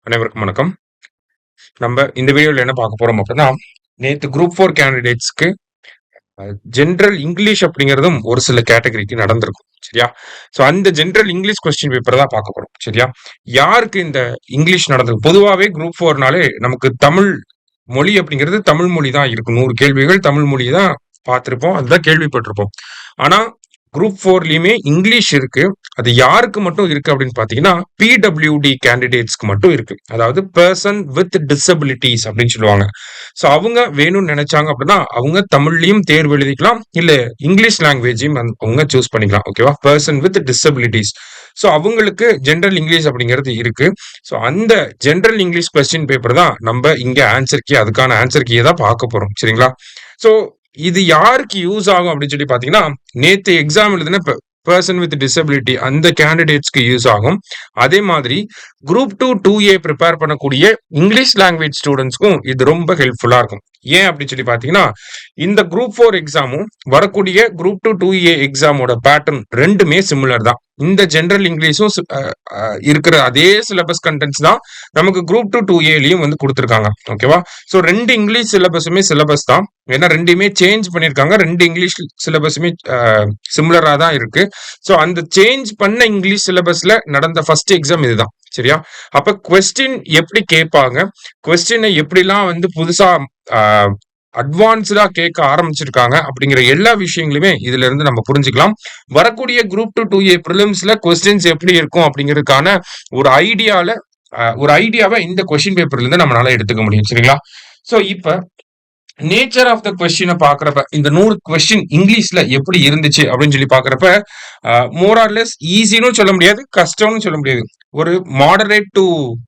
அனைவருக்கும் வணக்கம். நம்ம இந்த வீடியோல என்ன பார்க்க போறோம் அப்படின்னா, நேத்து குரூப் 4 கேண்டிடேட்ஸ்க்கு ஜெனரல் இங்கிலீஷ் அப்படிங்கிறதும் ஒரு சில கேட்டகரிக்கு நடந்திருக்கும். சரியா? ஸோ அந்த ஜெனரல் இங்கிலீஷ் கொஸ்டின் பேப்பர் தான் பார்க்க போறோம். சரியா? யாருக்கு இந்த இங்கிலீஷ் நடந்திருக்கு? பொதுவாவே குரூப் 4னாலே நமக்கு தமிழ் மொழி அப்படிங்கிறது தமிழ் மொழி தான் இருக்கும். 100 கேள்விகள் தமிழ் மொழி தான் பார்த்திருப்போம். அதுதான் கேள்விப்பட்டிருப்போம். ஆனா குரூப் 4லயுமே இங்கிலீஷ் இருக்கு. அது யாருக்கு மட்டும் இருக்கு அப்படின்னு பாத்தீங்கன்னா, பிடபிள்யூடி கேண்டிடேட்ஸ்க்கு மட்டும் இருக்கு. அதாவது பெர்சன் வித் டிசபிலிட்டிஸ் அப்படின்னு சொல்லுவாங்க. ஸோ அவங்க வேணும்னு நினைச்சாங்க அப்படின்னா, அவங்க தமிழ்லயும் தேர்வு எழுதிக்கலாம். இல்ல இங்கிலீஷ் லாங்குவேஜையும் அவங்க சூஸ் பண்ணிக்கலாம். ஓகேவா? Person with disabilities. ஸோ அவங்களுக்கு ஜெனரல் இங்கிலீஷ் அப்படிங்கிறது இருக்கு. ஸோ அந்த ஜெனரல் இங்கிலீஷ் கொஸ்டின் பேப்பர் தான் நம்ம இங்க ஆன்சர் கீ அதுக்கான ஆன்சர் கீயை தான் பார்க்க போறோம். சரிங்களா? ஸோ இது யாருக்கு யூஸ் ஆகும் அப்படின்னு சொல்லி பாத்தீங்கன்னா, நேத்து எக்ஸாம் எழுதின பர்சன் வித் டிசபிலிட்டி அந்த கேண்டிடேட்ஸ்க்கு யூஸ் ஆகும். அதே மாதிரி குரூப் 2 2A ப்ரிப்பேர் பண்ணக்கூடிய இங்கிலீஷ் லாங்குவேஜ் ஸ்டூடெண்ட்ஸ்க்கும் இது ரொம்ப ஹெல்ப்ஃபுல்லா இருக்கும். ஏன் அப்படின்னு சொல்லி பாத்தீங்கன்னா, இந்த குரூப் 4 எக்ஸாமும் வரக்கூடிய குரூப் 2 2A எக்ஸாமோட பேட்டர்ன் ரெண்டுமே சிமிலர் தான். இந்த ஜெனரல் இங்கிலீஷும் இருக்கிற அதே சிலபஸ் கண்டென்ட்ஸ் தான் நமக்கு குரூப் 2 2Aலயும் வந்து கொடுத்துருக்காங்க. ஓகேவா? ஸோ ரெண்டு இங்கிலீஷ் சிலபஸுமே சிலபஸ் தான். ஏன்னா ரெண்டுமே சேஞ்ச் பண்ணிருக்காங்க. ரெண்டு இங்கிலீஷ் சிலபஸுமே சிமிலரா தான் இருக்கு. ஸோ அந்த சேஞ்ச் பண்ண இங்கிலீஷ் சிலபஸ்ல நடந்த ஃபர்ஸ்ட் எக்ஸாம் இதுதான். சரியா? அப்ப கொஸ்டின் எப்படி கேட்பாங்க, கொஸ்டினை எப்படிலாம் வந்து புதுசா அட்வான்ஸ்டா கேட்க ஆரம்பிச்சிருக்காங்க அப்படிங்கிற எல்லா விஷயங்களுமே இதுல இருந்து நம்ம புரிஞ்சுக்கலாம். வரக்கூடிய குரூப் 2 2A ப்ரிலிம்ஸ்ல கொஸ்டின்ஸ் எப்படி இருக்கும் அப்படிங்கிறதுக்கான ஒரு ஐடியாவை இந்த கொஸ்டின் பேப்பர்ல இருந்து நம்மளால எடுத்துக்க முடியும். சரிங்களா? சோ இப்ப நேச்சர் ஆஃப் த கொஸ்டினை பாக்குறப்ப இந்த 100 கொஸ்டின் இங்கிலீஷ்ல எப்படி இருந்துச்சு அப்படின்னு சொல்லி பாக்குறப்ப மோர் ஆர் லெஸ் ஈஸின்னு சொல்ல முடியாது, கஷ்டம்னு சொல்ல முடியாது. ஒரு மாடரேட் டு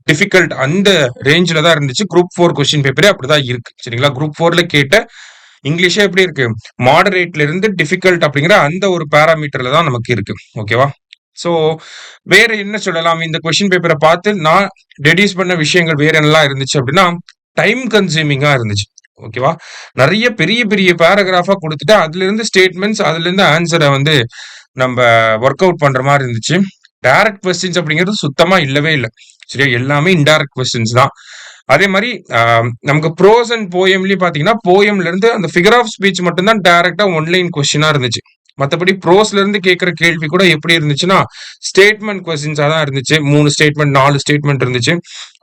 டிஃபிகல்ட் அந்த ரேஞ்சில தான் இருந்துச்சு. குரூப் 4 கொஸ்டின் பேப்பரே அப்படிதான் இருக்கு. சரிங்களா? குரூப் 4ல கேட்ட இங்கிலீஷே எப்படி இருக்கு? மாடரேட்ல இருந்து டிஃபிகல்ட் அப்படிங்கிற அந்த ஒரு பேராமீட்டர்ல தான் நமக்கு இருக்கு. ஓகேவா? சோ வேற என்ன சொல்லலாம்? இந்த கொஸ்டின் பேப்பரை பார்த்து நான் டெடியூஸ் பண்ண விஷயங்கள் வேற என்னெல்லாம் இருந்துச்சு அப்படின்னா, டைம் கன்சியூமிங்கா இருந்துச்சு. ஓகேவா? நிறைய பெரிய பெரிய பேராகிராஃபா கொடுத்துட்டு அதுல இருந்து ஸ்டேட்மெண்ட்ஸ் அதுல இருந்து ஆன்சரை வந்து நம்ம ஒர்க் அவுட் பண்ற மாதிரி இருந்துச்சு. டைரக்ட் கொஸ்டின்ஸ் அப்படிங்கிறது சுத்தமா இல்லவே இல்லை. சரியா? எல்லாமே இன்டைரக்ட் கொஸ்டின்ஸ் தான். அதே மாதிரி நமக்கு ப்ரோஸ் அண்ட் போயம்லயும் பாத்தீங்கன்னா, போயம்ல இருந்து அந்த ஃபிகர் ஆஃப் ஸ்பீச் மட்டும் தான் டைரக்டா ஒன்லைன் கொஸ்டினா இருந்துச்சு. மத்தபடி ப்ரோஸ்ல இருந்து கேட்கிற கேள்வி கூட எப்படி இருந்துச்சுன்னா, ஸ்டேட்மெண்ட் கொஸ்டின்ஸா தான் இருந்துச்சு. 3 ஸ்டேட்மெண்ட் 4 ஸ்டேட்மெண்ட் இருந்துச்சு.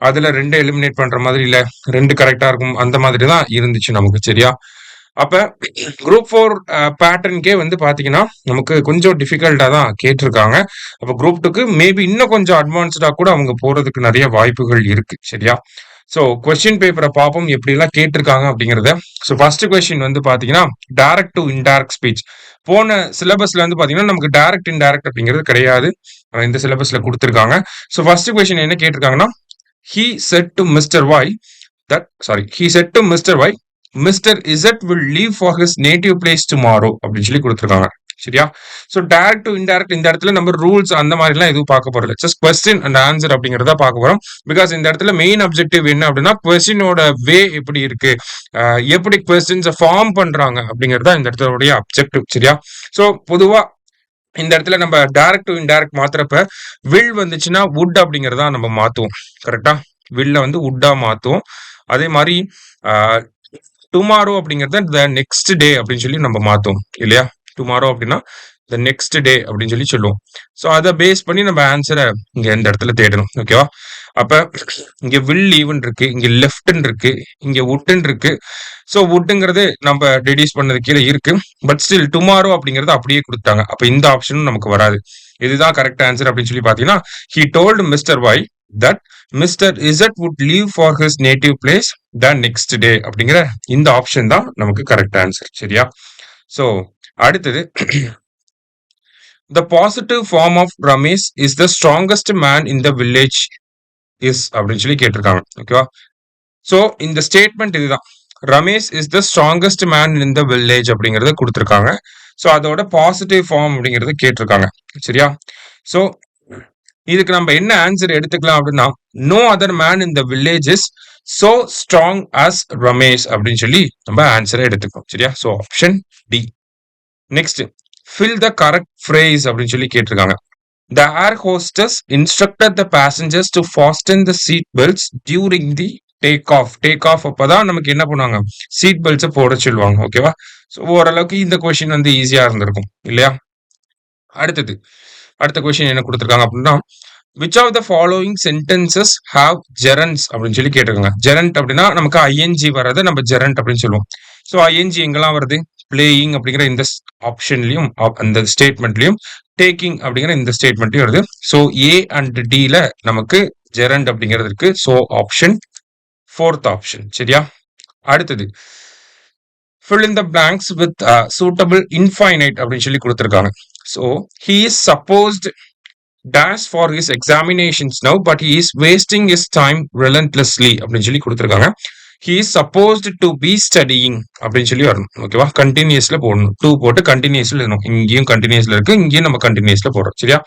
அதுல 2 எலிமினேட் பண்ற மாதிரி இல்ல 2 கரெக்டா இருக்கும் அந்த மாதிரி தான் இருந்துச்சு நமக்கு. சரியா? அப்ப குரூப் 4 பேட்டர்னுக்கே வந்து பாத்தீங்கன்னா நமக்கு கொஞ்சம் டிஃபிகல்ட்டா தான் கேட்டிருக்காங்க. அப்ப குரூப் 2க்கு மேபி இன்னும் கொஞ்சம் அட்வான்ஸ்டா கூட அவங்க போறதுக்கு நிறைய வாய்ப்புகள் இருக்கு. சரியா? சோ கொஸ்டின் பேப்பரை பார்ப்போம் எப்படி எல்லாம் கேட்டிருக்காங்க அப்படிங்கறத. சோ ஃபர்ஸ்ட் கொஸ்டின் வந்து பாத்தீங்கன்னா, டைரக்ட் டு இன்டைரக்ட் ஸ்பீச். போன சிலபஸ்ல வந்து பாத்தீங்கன்னா நமக்கு டைரக்ட் இன்டைரக்ட் அப்படிங்கிறது கிடையாது. இந்த சிலபஸ்ல கொடுத்திருக்காங்க. சோ ஃபர்ஸ்ட் கொஸ்டின் என்ன கேட்டிருக்காங்கன்னா, he said to Mr. Y he said to Mr. Y, Mr. Z will leave for his native place tomorrow அப்படின்னு சொல்லி கொடுத்திருக்காங்க. சரியா? சோ டைரக்ட் டு இன்டைரக்ட் இந்த இடத்துல நம்ம ரூல்ஸ் அந்த மாதிரி எல்லாம் எதுவும் பார்க்க போறோம். ஜஸ்ட் கொஸ்டின் அண்ட் ஆன்சர் அப்படிங்கறத பார்க்க போறோம். பிகாஸ் இந்த இடத்துல மெயின் அப்ஜெக்டிவ் என்ன அப்படின்னா, கொஸ்டினோட வே எப்படி இருக்கு, எப்படி கொஸ்டின்ஸை ஃபார்ம் பண்றாங்க அப்படிங்கறத இந்த இடத்துல அப்ஜெக்டிவ். சரியா? சோ பொதுவா இந்த இடத்துல நம்ம டைரக்ட் டு இன்டைரக்ட் மாத்துறப்ப வில் வந்துச்சுன்னா வுட் அப்படிங்கறதா நம்ம மாத்துவோம். கரெக்டா? வில்ல வந்து வுட்டா மாத்துவோம். அதே மாதிரி டுமாரோ அப்படிங்கறத த நெக்ஸ்ட் டே அப்படின்னு சொல்லி நம்ம மாத்துவோம் இல்லையா? டுமாரோ அப்படின்னா த நெக்ஸ்ட் டே அப்படின்னு சொல்லி சொல்லுவோம். ஸோ அதை பேஸ் பண்ணி நம்ம ஆன்சரை இங்க இந்த இடத்துல தேடணும். ஓகேவா? அப்ப இங்க வில் லீவ்னு இருக்கு, இங்க லெஃப்ட்னு இருக்கு, இங்க வுட்னு இருக்கு. ஸோ வுட்டுங்கிறது நம்ம டெடியூஸ் பண்ணது கீழே இருக்கு. பட் ஸ்டில் டுமாரோ அப்படிங்கறது அப்படியே கொடுத்தாங்க. அப்ப இந்த ஆப்ஷனும் நமக்கு வராது. இதுதான் கரெக்ட் ஆன்சர் அப்படின்னு சொல்லி பாத்தீங்கன்னா, he told Mr. Y that Mr. Z would leave for his native place the next day அப்படிங்கிற இந்த ஆப்ஷன் தான் நமக்கு கரெக்ட் ஆன்சர். சரியா? சோ அடுத்தது the positive form of Ramesh is the strongest man in the village is அப்படின்னு சொல்லி கேட்டிருக்காங்க. ஓகேவா? சோ இந்த ஸ்டேட்மெண்ட் இதுதான். Ramesh is the strongest man in the village அப்படிங்கறத கொடுத்திருக்காங்க. சோ அதோட பாசிட்டிவ் ஃபார்ம் அப்படிங்கறத கேட்டிருக்காங்க. சரியா? சோ இதுக்கு நம்ம என்ன ஆன்சர் எடுத்துக்கலாம் அப்படின்னா, no other man in the village is so strong as Ramesh அப்படின்னு சொல்லி நம்ம ஆன்சரை எடுத்துக்கோம். சரியா? So option D. Next fill the correct phrase அப்படின்னு சொல்லி கேட்டிருக்காங்க. The air hostess instructed the passengers to fasten the seat belts during the take off. Take off அப்பதான் நமக்கு என்ன பண்ணுவாங்க, சீட் பெல்ட்ஸை போட சொல்லுவாங்க. ஓகேவா? ஸோ ஓரளவுக்கு இந்த கொஸ்டின் வந்து ஈஸியா இருந்திருக்கும் இல்லையா? அடுத்தது அடுத்த கொஸ்டின் என்ன கொடுத்துருக்காங்க அப்படின்னா, which of the following sentences have gerunds அப்படின்னு சொல்லி கேட்டிருக்காங்க. ஜெரண்ட் அப்படின்னா நமக்கு ஐஎன்ஜி வரதை நம்ம ஜெரண்ட் அப்படின்னு சொல்லுவோம். ஸோ ஐஎன்ஜி எங்கெல்லாம் வருது, பிளேயிங் அப்படிங்கிற இந்த ஆப்ஷன்லயும் அந்த ஸ்டேட்மெண்ட்லயும், டேக்கிங் அப்படிங்கிற இந்த ஸ்டேட்மெண்ட்லயும் வருது. ஸோ ஏ அண்ட் டில நமக்கு ஜெரண்ட் அப்படிங்கிறது இருக்கு. So option fourth option. சரியா? அடுத்தது fill in the blanks with suitable infinite அப்படின்னு சொல்லி கொடுத்துருக்காங்க. So he is supposed dash for his examinations now but he is wasting his time relentlessly அப்படின்னு சொல்லி கொடுத்துருக்காங்க. he is supposed to be studying அப்படின்னு சொல்லி வரணும். ஓகேவா? கண்டினியூஸ்ல போடணும். 2 போட்டு கண்டினியூஸ்ல எழுதணும். இங்கேயும் கண்டினியூஸ்ல இருக்கு, இங்கேயும் நம்ம கண்டினியூஸ்ல போடுறோம். சரியா?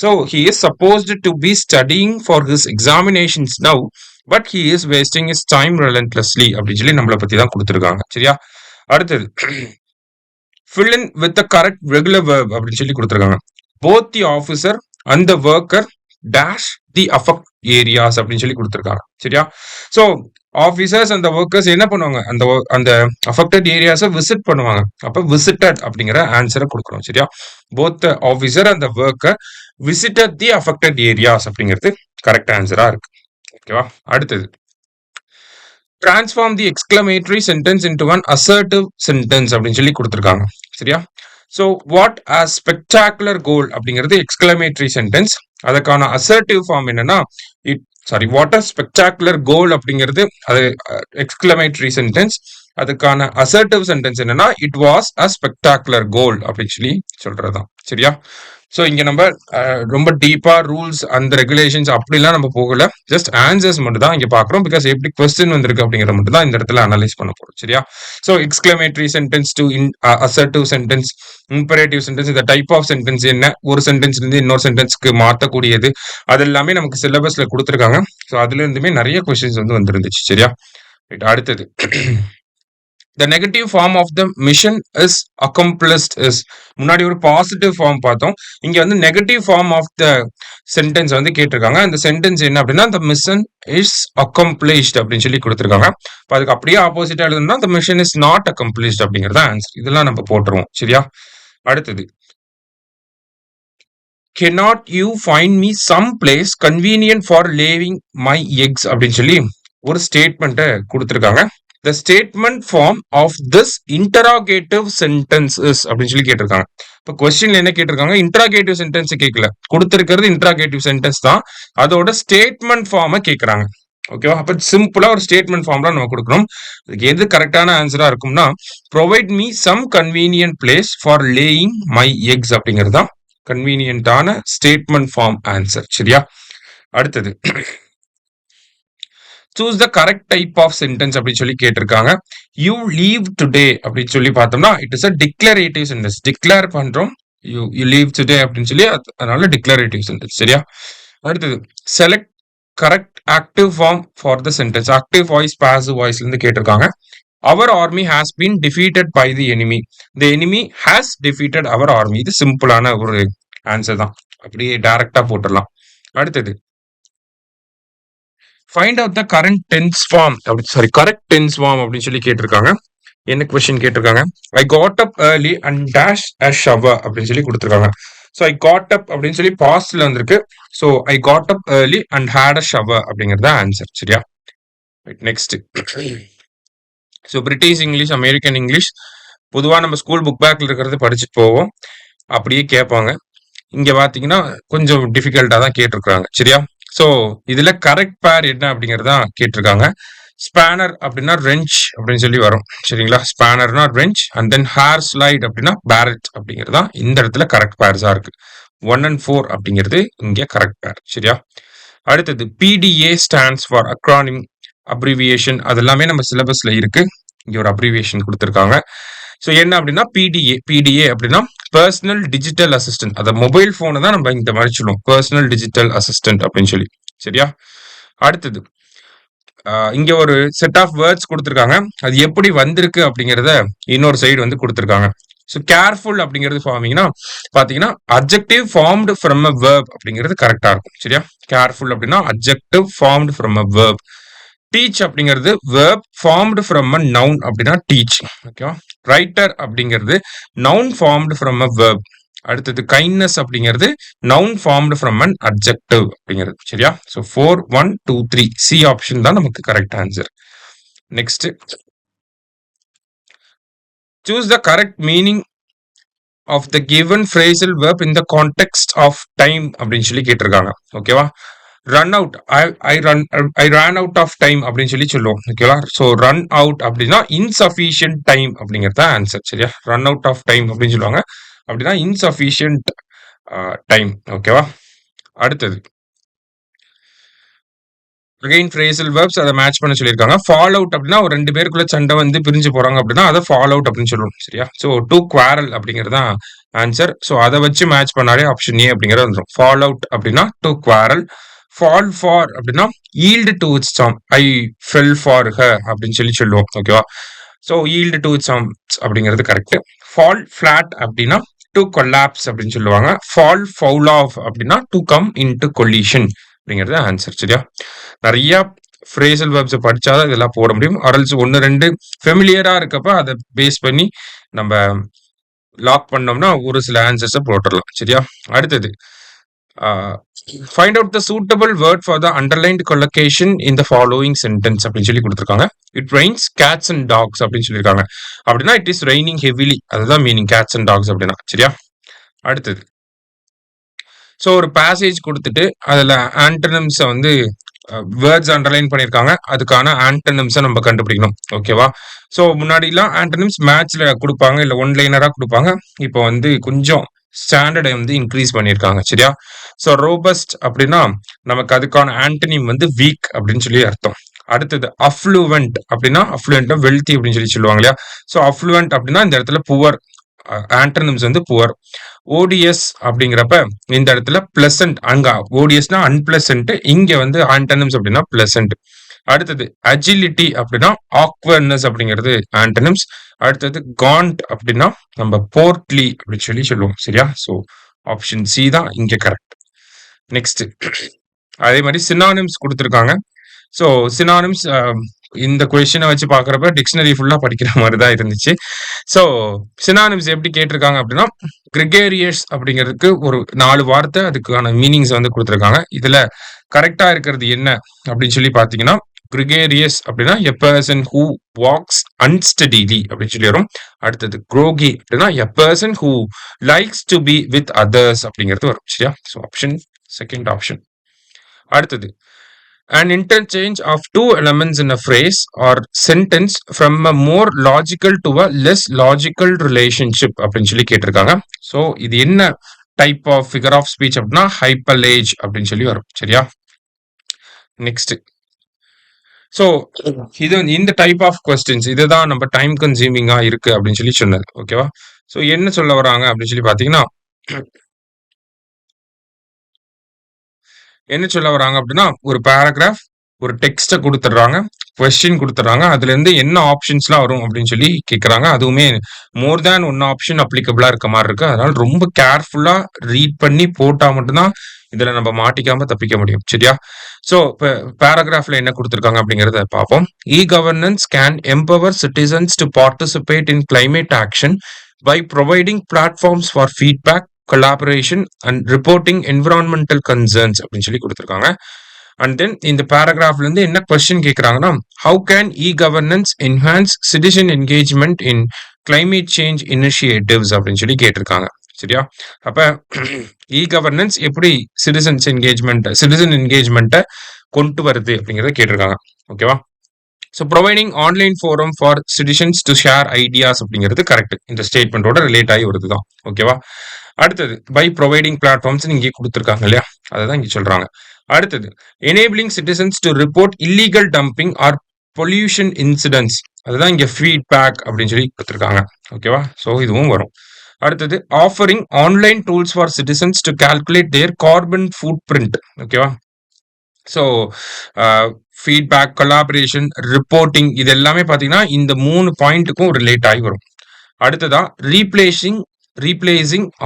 so he is supposed to be studying for his examinations now but he is wasting his time relentlessly அப்படின்னு சொல்லி நம்மளை பத்தி தான் கொடுத்துருக்காங்க. சரியா? அடுத்தது fill in with the correct regular verb அப்படின்னு சொல்லி கொடுத்துருக்காங்க. both the officer and the worker dash the affect areas அப்படின்னு சொல்லி கொடுத்துருக்காங்க. சரியா? ஸோ ஆஃபீஸர்ஸ் அந்த ஒர்க்கர்ஸ் என்ன பண்ணுவாங்க, அந்த அஃபெக்டட் ஏரியாஸை விசிட் பண்ணுவாங்க. அப்போ விசிட்டட் அப்படிங்கிற ஆன்சரை கொடுக்கணும். சரியா? போத் த ஆஃபீஸர் அந்த ஒர்க்கர் விசிட்டட் தி அஃபெக்டட் ஏரியாஸ் அப்படிங்கிறது கரெக்ட் ஆன்சரா இருக்கு. ஓகேவா? அடுத்தது transform the exclamatory sentence into an assertive sentence அப்படின்னு சொல்லி கொடுத்துருக்காங்க. சரியா? So what a spectacular goal அப்படிங்கிறது எக்ஸ்கிளமேட்டரி சென்டென்ஸ். அதுக்கான அசர்டிவ் ஃபார்ம் என்னன்னா வாட் a spectacular goal அப்படிங்கிறது அது எக்ஸ்கிளமேட்டரி சென்டென்ஸ். அதுக்கான அசர்டிவ் சென்டென்ஸ் என்னன்னா it was a spectacular goal அப்படின்னு சொல்லி சொல்றதுதான். சரியா? ஸோ இங்க நம்ம ரொம்ப டீப்பா ரூல்ஸ் அந்த ரெகுலேஷன்ஸ் அப்படிலாம் நம்ம போகல, ஜஸ்ட் ஆன்சர்ஸ் மட்டும் தான் இங்க பாக்குறோம். பிகாஸ் எப்படி கொஸ்டின் வந்திருக்கு அப்படிங்கறத மட்டும் தான் இந்த இடத்துல அனலைஸ் பண்ண போறோம். சரியா? So exclamatory sentence to assertive sentence, imperative sentence, இந்த டைப் ஆஃப் சென்டென்ஸ் என்ன, ஒரு சென்டென்ஸ்ல இருந்து இன்னொரு சென்டென்ஸ்க்கு மாற்றக்கூடியது, அது எல்லாமே நமக்கு சிலபஸ்ல கொடுத்துருக்காங்க. ஸோ அதுல இருந்துமே நிறைய கொஸ்டின்ஸ் வந்து வந்துருந்துச்சு. சரியா? அடுத்தது the negative form of the mission is accomplished is. முன்னாடி ஒரு பாசிட்டிவ் ஃபார்ம் பார்த்தோம், இங்க வந்து negative form of the sentence வந்து கேட்டிருக்காங்க. அந்த சென்டென்ஸ் என்ன அப்படின்னா the mission is accomplished அப்படின்னு சொல்லி கொடுத்துருக்காங்க. அதுக்கு அப்படியே ஆப்போசிட்டா எழுதுனா the mission is not accomplished அப்படிங்கறத ஆன்சர். இதெல்லாம் நம்ம போட்டுருவோம். சரியா? அடுத்தது cannot you find me some place convenient for laying my eggs அப்படின்னு சொல்லி ஒரு ஸ்டேட்மெண்ட்டை கொடுத்துருக்காங்க. the statement form of this interrogative sentence is அப்படின்னு சொல்லி கேட்டிருக்காங்க. இப்போ கொஸ்டின்ல என்ன கேட்டிருக்காங்க, இன்டராகேட்டிவ் சென்டென்ஸ் கேட்கல, கொடுத்திருக்கிறது இன்டராகேட்டிவ் சென்டென்ஸ் தான், அதோட ஸ்டேட்மெண்ட் ஃபார்மை கேட்கறாங்க. ஓகேவா? அப்ப சிம்பிளா ஒரு ஸ்டேட்மெண்ட் ஃபார்ம்ல நம்ம கொடுக்கணும். அதுக்கு எது கரெக்டான ஆன்சரா இருக்கும்னா provide me some convenient place for laying my X அப்படிங்கிறது தான் கன்வீனியன்டான ஸ்டேட்மெண்ட் ஃபார்ம் ஆன்சர். சரியா? அடுத்தது choose the correct type of sentence அப்படின்னு சொல்லி கேட்டிருக்காங்க. யூ லீவ் டுடே அப்படின்னு சொல்லி பார்த்தோம்னா it is a declarative sentence. Declare பண்றோம், யூ லீவ் டுடே அப்படின்னு சொல்லி, அதனால டிக்ளரேட்டிவ் சென்டென்ஸ். சரியா? அடுத்தது select correct active form for the sentence. Active voice, passive வாய்ஸ்ல இருந்து கேட்டிருக்காங்க. Our army has been defeated by the enemy. The enemy has defeated our army. இது சிம்பிளான ஒரு ஆன்சர் தான், அப்படியே டைரக்டா போட்டுடலாம். அடுத்தது find out the current tense form correct tense form அப்படின்னு சொல்லி கேட்டிருக்காங்க. என்ன கொஸ்டின் கேட்டிருக்காங்க, I got up early and dash a shower அப்படின்னு சொல்லி கொடுத்துருக்காங்க. ஸோ ஐ காட் அப் அப்படின்னு சொல்லி பாஸ்ட்ல வந்திருக்கு. So I got up early and had a shower அப்படிங்கிறது ஆன்சர். சரியா? Next so British English, American English பொதுவாக நம்ம ஸ்கூல் புக் பேக்ல இருக்கிறது படிச்சுட்டு போவோம், அப்படியே கேட்பாங்க. இங்க பாத்தீங்கன்னா கொஞ்சம் டிஃபிகல்ட்டா தான் கேட்டிருக்காங்க. சரியா? ஸோ இதுல கரெக்ட் பேர் என்ன அப்படிங்கறதா கேட்டிருக்காங்க. ஸ்பேனர் அப்படின்னா ரெஞ்ச் அப்படின்னு சொல்லி வரும். சரிங்களா? ஸ்பேனர்னா wrench and then hair slide அப்படின்னா பேரட் அப்படிங்கிறதா இந்த இடத்துல கரெக்ட் பேர்ஸா இருக்கு. 1 and 4 அப்படிங்கிறது இங்க கரெக்ட் பேர். சரியா? அடுத்தது PDA stands for acronym, abbreviation, அது எல்லாமே நம்ம சிலபஸ்ல இருக்கு. இங்க ஒரு அப்ரிவியேஷன் கொடுத்துருக்காங்க. ஸோ என்ன அப்படின்னா பிடிஏ அப்படின்னா பர்சனல் டிஜிட்டல் அசிஸ்டன்ட். அதை மொபைல் போனை தான் நம்ம இந்த மாதிரி சொல்லுவோம், பர்சனல் டிஜிட்டல் அசிஸ்டன்ட் அப்படின்னு சொல்லி. சரியா? அடுத்தது இங்க ஒரு செட் ஆஃப் வேர்ட்ஸ் கொடுத்துருக்காங்க. அது எப்படி வந்திருக்கு அப்படிங்கிறத இன்னொரு சைடு வந்து கொடுத்துருக்காங்க. ஸோ கேர்ஃபுல் அப்படிங்கிறது ஃபார்மிங்னா பாத்தீங்கன்னா adjective formed from a verb அப்படிங்கிறது கரெக்டா இருக்கும். சரியா? கேர்ஃபுல் அப்படின்னா adjective formed from a verb. Teach அப்படிங்கிறது verb formed from a noun அப்படின்னா டீச். ஓகேவா? ரைட்டர் அப்படிங்கிறது noun formed from a verb. அடுத்தது கைண்ட்னஸ் அப்படிங்கிறது noun formed from an adjective அப்படிங்கிறது. சரியா? ஸோ 4, 1, 2, 3 சி ஆப்ஷன் தான் நமக்கு correct answer. Next, choose the correct meaning of the given phrasal verb in the context of time அப்படின்னு சொல்லி கேட்டிருக்காங்க. ஓகேவா? Run out, I run out of time அப்படின்னு சொல்லி சொல்லுவோம். ஓகேவா? ஸோ ரன் அவுட் அப்படின்னா இன்சஃபிஷியன்ட் டைம் அப்படிங்கிறது தான் ஆன்சர். சரியா? ரன் அவுட் ஆஃப் டைம் அப்படின்னு சொல்லுவாங்க. அப்படின்னா இன்சஃபிஷியன்ட் டைம். ஓகேவா? அடுத்தது அகைன் ஃப்ரேசல் வெர்ப்ஸ் அதை மேட்ச் பண்ண சொல்லியிருக்காங்க. ஃபால் அவுட் அப்படின்னா ஒரு ரெண்டு பேருக்குள்ள சண்டை வந்து பிரிஞ்சு போறாங்க அப்படின்னா அதை ஃபால் அவுட் அப்படின்னு சொல்லுவோம். சரியா? ஸோ டு குவாரல் அப்படிங்கிறது தான் ஆன்சர். ஸோ அதை வச்சு மேட்ச் பண்ணாலே ஆப்ஷன் ஏ அப்படிங்கிறது வந்துடும். ஃபால் அவுட் அப்படின்னா டு குவாரல். ஃபால் ஃபார் அப்படின்னா yield to its charm, I fell for her அப்படின்னு சொல்லி சொல்லுவோம். ஓகேவா? So yield to its charm அப்படிங்கிறது கரெக்ட். ஃபால் ஃபிளாட் அப்படின்னா டு கொலாப்ஸ் அப்படின்னு சொல்லுவாங்க. ஃபால் ஃபவுல் ஆஃப் அப்படின்னா to come in to collision அப்படிங்கிறது ஆன்சர். சரியா? நிறைய ஃப்ரேசல் வெர்ப்ஸ் படிச்சாதான் இதெல்லாம் போட முடியும். அரல்ஸ் ஒன்னு ரெண்டு ஃபெமிலியரா இருக்கப்ப அதை பேஸ் பண்ணி நம்ம லாக் பண்ணோம்னா ஒரு சில ஆன்சர்ஸை போட்டுடலாம். சரியா? அடுத்தது find out the suitable word for the underlined collocation in the following sentence அப்படின்னு சொல்லி கொடுத்துருக்காங்க. It rains cats and dogs அப்படின்னு சொல்லியிருக்காங்க. அப்படின்னா இட் இஸ் ரெய்னிங் ஹெவிலி, அதுதான் மீனிங் கேட்ஸ் அண்ட் டாக்ஸ் அப்படின்னா. சரியா? அடுத்தது, ஸோ ஒரு பேசேஜ் கொடுத்துட்டு அதில் ஆன்டனம்ஸை வந்து வேர்ட்ஸ் அண்டர்லைன் பண்ணியிருக்காங்க. அதுக்கான ஆன்டனம்ஸை நம்ம கண்டுபிடிக்கணும். ஓகேவா? ஸோ முன்னாடிலாம் ஆன்டனம்ஸ் மேட்ச்ல கொடுப்பாங்க, இல்லை ஒன் லைனராக கொடுப்பாங்க. இப்போ வந்து கொஞ்சம் ஸ்டாண்டர்டை வந்து இன்க்ரீஸ் பண்ணியிருக்காங்க. சரியா? ஸோ ரோபஸ்ட் அப்படின்னா நமக்கு அதுக்கான ஆன்டனிம் வந்து வீக் அப்படின்னு சொல்லி அர்த்தம். அடுத்தது அஃப்ளூவெண்ட் அப்படின்னா அஃப்ளூவெண்ட் வெல்த்தி அப்படின்னு சொல்லி சொல்லுவாங்க இல்லையா? ஸோ அஃப்ளூவெண்ட் அப்படின்னா இந்த இடத்துல புவர், ஆன்டனிம்ஸ் வந்து புவர். ஓடிஎஸ் அப்படிங்கிறப்ப இந்த இடத்துல பிளசன்ட், அங்க ஓடிஎஸ்னா அன்பிளசன்ட், இங்க வந்து ஆன்டனிம்ஸ் அப்படின்னா பிளசன்ட். அடுத்தது அஜிலிட்டி அப்படின்னா ஆக்வர்ட்னஸ் அப்படிங்கிறது ஆன்டனிம்ஸ். அடுத்தது காண்ட் அப்படின்னா நம்ம போர்ட்லி அப்படின்னு சொல்லி சொல்லுவோம். சரியா? ஸோ ஆப்ஷன் சி தான் இங்க கரெக்ட். நெக்ஸ்ட், அதே மாதிரி சினானிம்ஸ் கொடுத்துருக்காங்க. ஸோ சினானிம்ஸ் இந்த கொஸ்டினை வச்சு பார்க்குறப்ப டிக்ஷனரி ஃபுல்லாக படிக்கிற மாதிரி தான் இருந்துச்சு. ஸோ சினானிம்ஸ் எப்படி கேட்டிருக்காங்க அப்படின்னா கிரிகேரியஸ் அப்படிங்கிறதுக்கு ஒரு 4 வார்த்தை அதுக்கான மீனிங்ஸ் வந்து கொடுத்துருக்காங்க. இதில் கரெக்டாக இருக்கிறது என்ன அப்படின்னு சொல்லி பார்த்தீங்கன்னா கிரிகேரியஸ் அப்படின்னா எ பர்சன் ஹூ வாக்ஸ் அன்ஸ்டடிலி அப்படின்னு சொல்லி வரும். அடுத்தது குரோகி அப்படின்னா a person who likes to be with others அப்படிங்கிறது வரும். சரியா? So option second option. அடுத்தது, an interchange of two elements in a phrase or sentence from a more logical to a less logical relationship அப்படின்னு சொல்லி கேட்டிருக்காங்க. So இது என்ன type of figure of speech அப்படின்னா ஹைப்பர்லேஜ் அப்படின்னு சொல்லி வரும். சரியா? நெக்ஸ்ட், ஸோ இது இந்த டைப் ஆஃப் கொஸ்டின்ஸ் இதுதான் நம்ம டைம் கன்சியூமிங்கா இருக்கு அப்படின்னு சொல்லி சொன்னது. ஓகேவா? ஸோ என்ன சொல்ல வராங்க அப்படின்னு சொல்லி பார்த்தீங்கன்னா என்ன சொல்ல வராங்க அப்படின்னா ஒரு பேராகிராஃப் ஒரு டெக்ஸ்ட்டை கொடுத்துட்றாங்க, கொஸ்டின் கொடுத்துட்றாங்க, அதுல இருந்து என்ன ஆப்ஷன்ஸ்லாம் வரும் அப்படின்னு சொல்லி கேட்குறாங்க. அதுவுமே மோர் தேன் ஒன் ஆப்ஷன் அப்ளிகபிளா இருக்க மாதிரி இருக்கு. அதனால ரொம்ப கேர்ஃபுல்லா ரீட் பண்ணி போட்டா மட்டும்தான் இதுல நம்ம மாட்டிக்காம தப்பிக்க முடியும். சரியா? ஸோ பேராகிராஃப்ல என்ன கொடுத்துருக்காங்க அப்படிங்கிறத பார்ப்போம். E governance can empower citizens to participate in climate action by providing platforms for feedback, collaboration and reporting environmental concerns அப்படின்னு சொல்லி கொடுத்துருக்காங்க. அண்ட் தென் இந்த பேராகிராஃப்ல இருந்து என்ன கொஸ்டின் கேட்குறாங்கன்னா how can e governance enhance citizen engagement in climate change initiatives அப்படின்னு சொல்லி கேட்டிருக்காங்க. சரியா? அப்ப இ கவர்னன்ஸ் எப்படி சிட்டிசன் என்கேஜ்மெண்ட்டை கொண்டு வருது அப்படிங்கிறத கேட்டிருக்காங்க. ஓகேவா? So providing online forum for citizens to share ideas அப்படிங்கிறது கரெக்ட். இந்த ஸ்டேட்மெண்ட்டோட ரிலேட் ஆகி வருது தான். ஓகேவா? அடுத்தது பை ப்ரொவைடிங் பிளாட்ஃபார்ம்ஸ் இங்கே கொடுத்துருக்காங்க இல்லையா? அதை தான் இங்கே சொல்றாங்க. அடுத்தது enabling citizens to report illegal dumping or pollution incidents, அதுதான் இங்கே ஃபீட்பேக் அப்படின்னு சொல்லி கொடுத்துருக்காங்க. ஓகேவா? ஸோ இதுவும் வரும். அடுத்தது offering online tools for citizens to calculate their carbon footprint. ஓகேவா? ஸோ ஃபீட்பேக், கொலாபரேஷன், ரிப்போர்ட்டிங் இது எல்லாமே பார்த்தீங்கன்னா இந்த 3 பாயிண்ட்டுக்கும் ரிலேட் ஆகி வரும். அடுத்ததா replacing